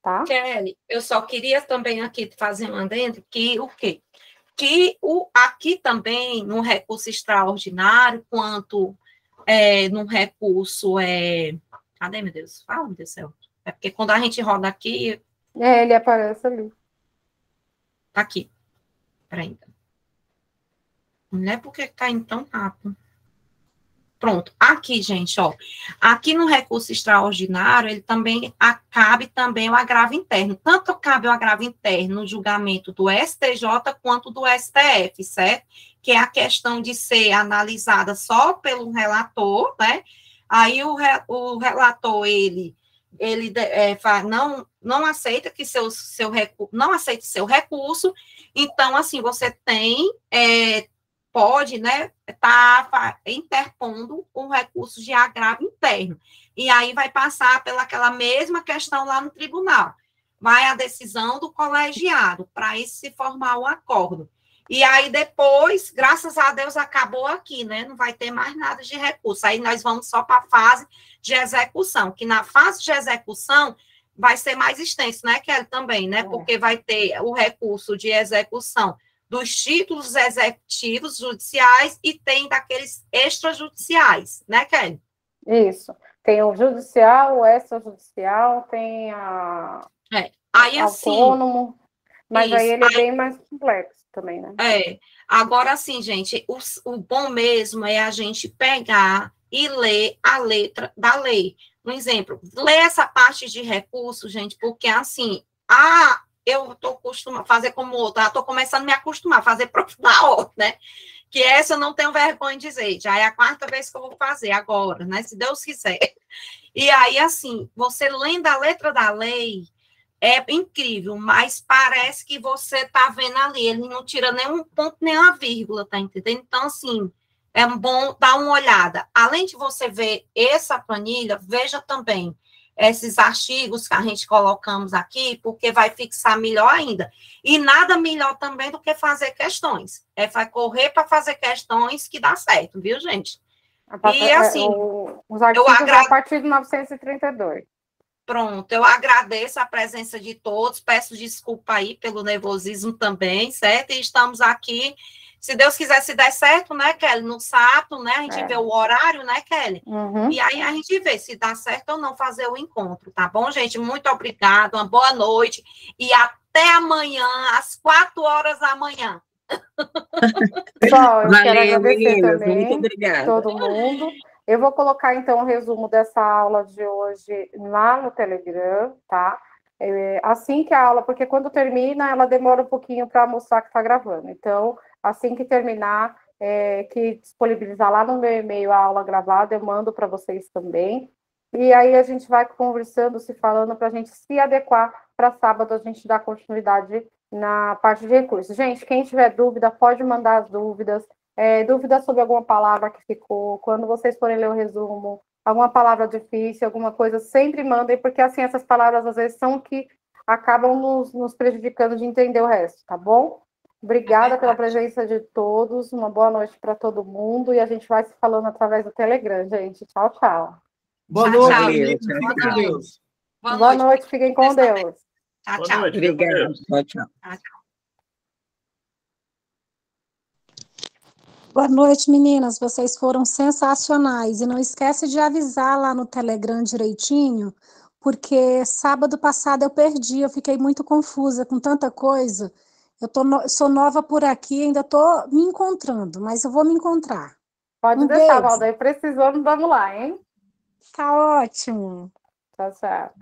Tá? Kelly, eu só queria também aqui fazer um adendo que o quê? Que aqui também, no recurso extraordinário, quanto no recurso cadê, meu Deus? Fala, meu Deus do céu. É porque quando a gente roda aqui... ele aparece ali. Tá aqui. Peraí. Não é porque tá indo tão rápido. Pronto. Aqui, gente, ó. Aqui no recurso extraordinário, ele também cabe também o agravo interno. Tanto cabe o agravo interno no julgamento do STJ quanto do STF, certo? Que é a questão de ser analisada só pelo relator, né? Aí o relator, ele ele não aceita que não aceite seu recurso, então, assim, você pode, né, tá interpondo um recurso de agravo interno, e aí vai passar pelaquela mesma questão lá no tribunal, vai a decisão do colegiado, para isso se formar um acordo. E aí depois, graças a Deus, acabou aqui, né? Não vai ter mais nada de recurso. Aí nós vamos só para a fase de execução, que na fase de execução vai ser mais extenso, né, Kelly, também, né? Porque vai ter o recurso de execução dos títulos executivos judiciais e tem daqueles extrajudiciais, né, Kelly? Isso. Tem o judicial, o extrajudicial, tem aí, assim, autônomo, mas aí ele é bem mais complexo também, né? Agora, assim, gente, o bom mesmo é a gente pegar e ler a letra da lei. Um exemplo, ler essa parte de recurso, gente, porque, assim, eu estou acostumada a fazer como outra, estou começando a me acostumar a fazer prova da ordem, né? Que essa eu não tenho vergonha de dizer, já é a 4ª vez que eu vou fazer agora, né? Se Deus quiser. E aí, assim, você lendo a letra da lei, é incrível, mas parece que você está vendo ali, ele não tira nenhum ponto, nem uma vírgula, tá entendendo? Então, assim, é bom dar uma olhada. Além de você ver essa planilha, veja também esses artigos que a gente colocamos aqui, porque vai fixar melhor ainda. E nada melhor também do que fazer questões. Vai correr para fazer questões que dá certo, viu, gente? E, assim, os artigos a partir de 932. Pronto, eu agradeço a presença de todos, peço desculpa aí pelo nervosismo também, certo? E estamos aqui, se Deus quiser, se der certo, né, Kelly, no sábado, né, a gente vê o horário, né, Kelly? E aí a gente vê se dá certo ou não fazer o encontro, tá bom, gente? Muito obrigada, uma boa noite e até amanhã, às 4h da manhã. Pessoal, eu quero agradecer também, muito obrigada. Todo mundo. Eu vou colocar, então, o resumo dessa aula de hoje lá no Telegram, tá? Assim que a aula, porque quando termina, ela demora um pouquinho para mostrar que está gravando. Então, assim que terminar, que disponibilizar lá no meu e-mail a aula gravada, eu mando para vocês também. E aí a gente vai conversando, se falando, para a gente se adequar para sábado, a gente dar continuidade na parte de recursos. Gente, quem tiver dúvida, pode mandar as dúvidas. Dúvida sobre alguma palavra que ficou, quando vocês forem ler o resumo, alguma palavra difícil, alguma coisa, sempre mandem, porque assim, essas palavras às vezes são que acabam nos prejudicando de entender o resto, tá bom? Obrigada pela presença de todos, uma boa noite para todo mundo, e a gente vai se falando através do Telegram, gente. Tchau, tchau. Boa noite, fiquem com Deus. Boa noite, fiquem com Deus. Tchau, tchau. Obrigada. Tchau, tchau. Boa noite, meninas. Vocês foram sensacionais. E não esquece de avisar lá no Telegram direitinho, porque sábado passado eu perdi, eu fiquei muito confusa com tanta coisa. Sou nova por aqui, ainda estou me encontrando, mas eu vou me encontrar. Pode deixar, Valdair. Precisou, vamos lá, hein? Tá ótimo. Tchau, tchau.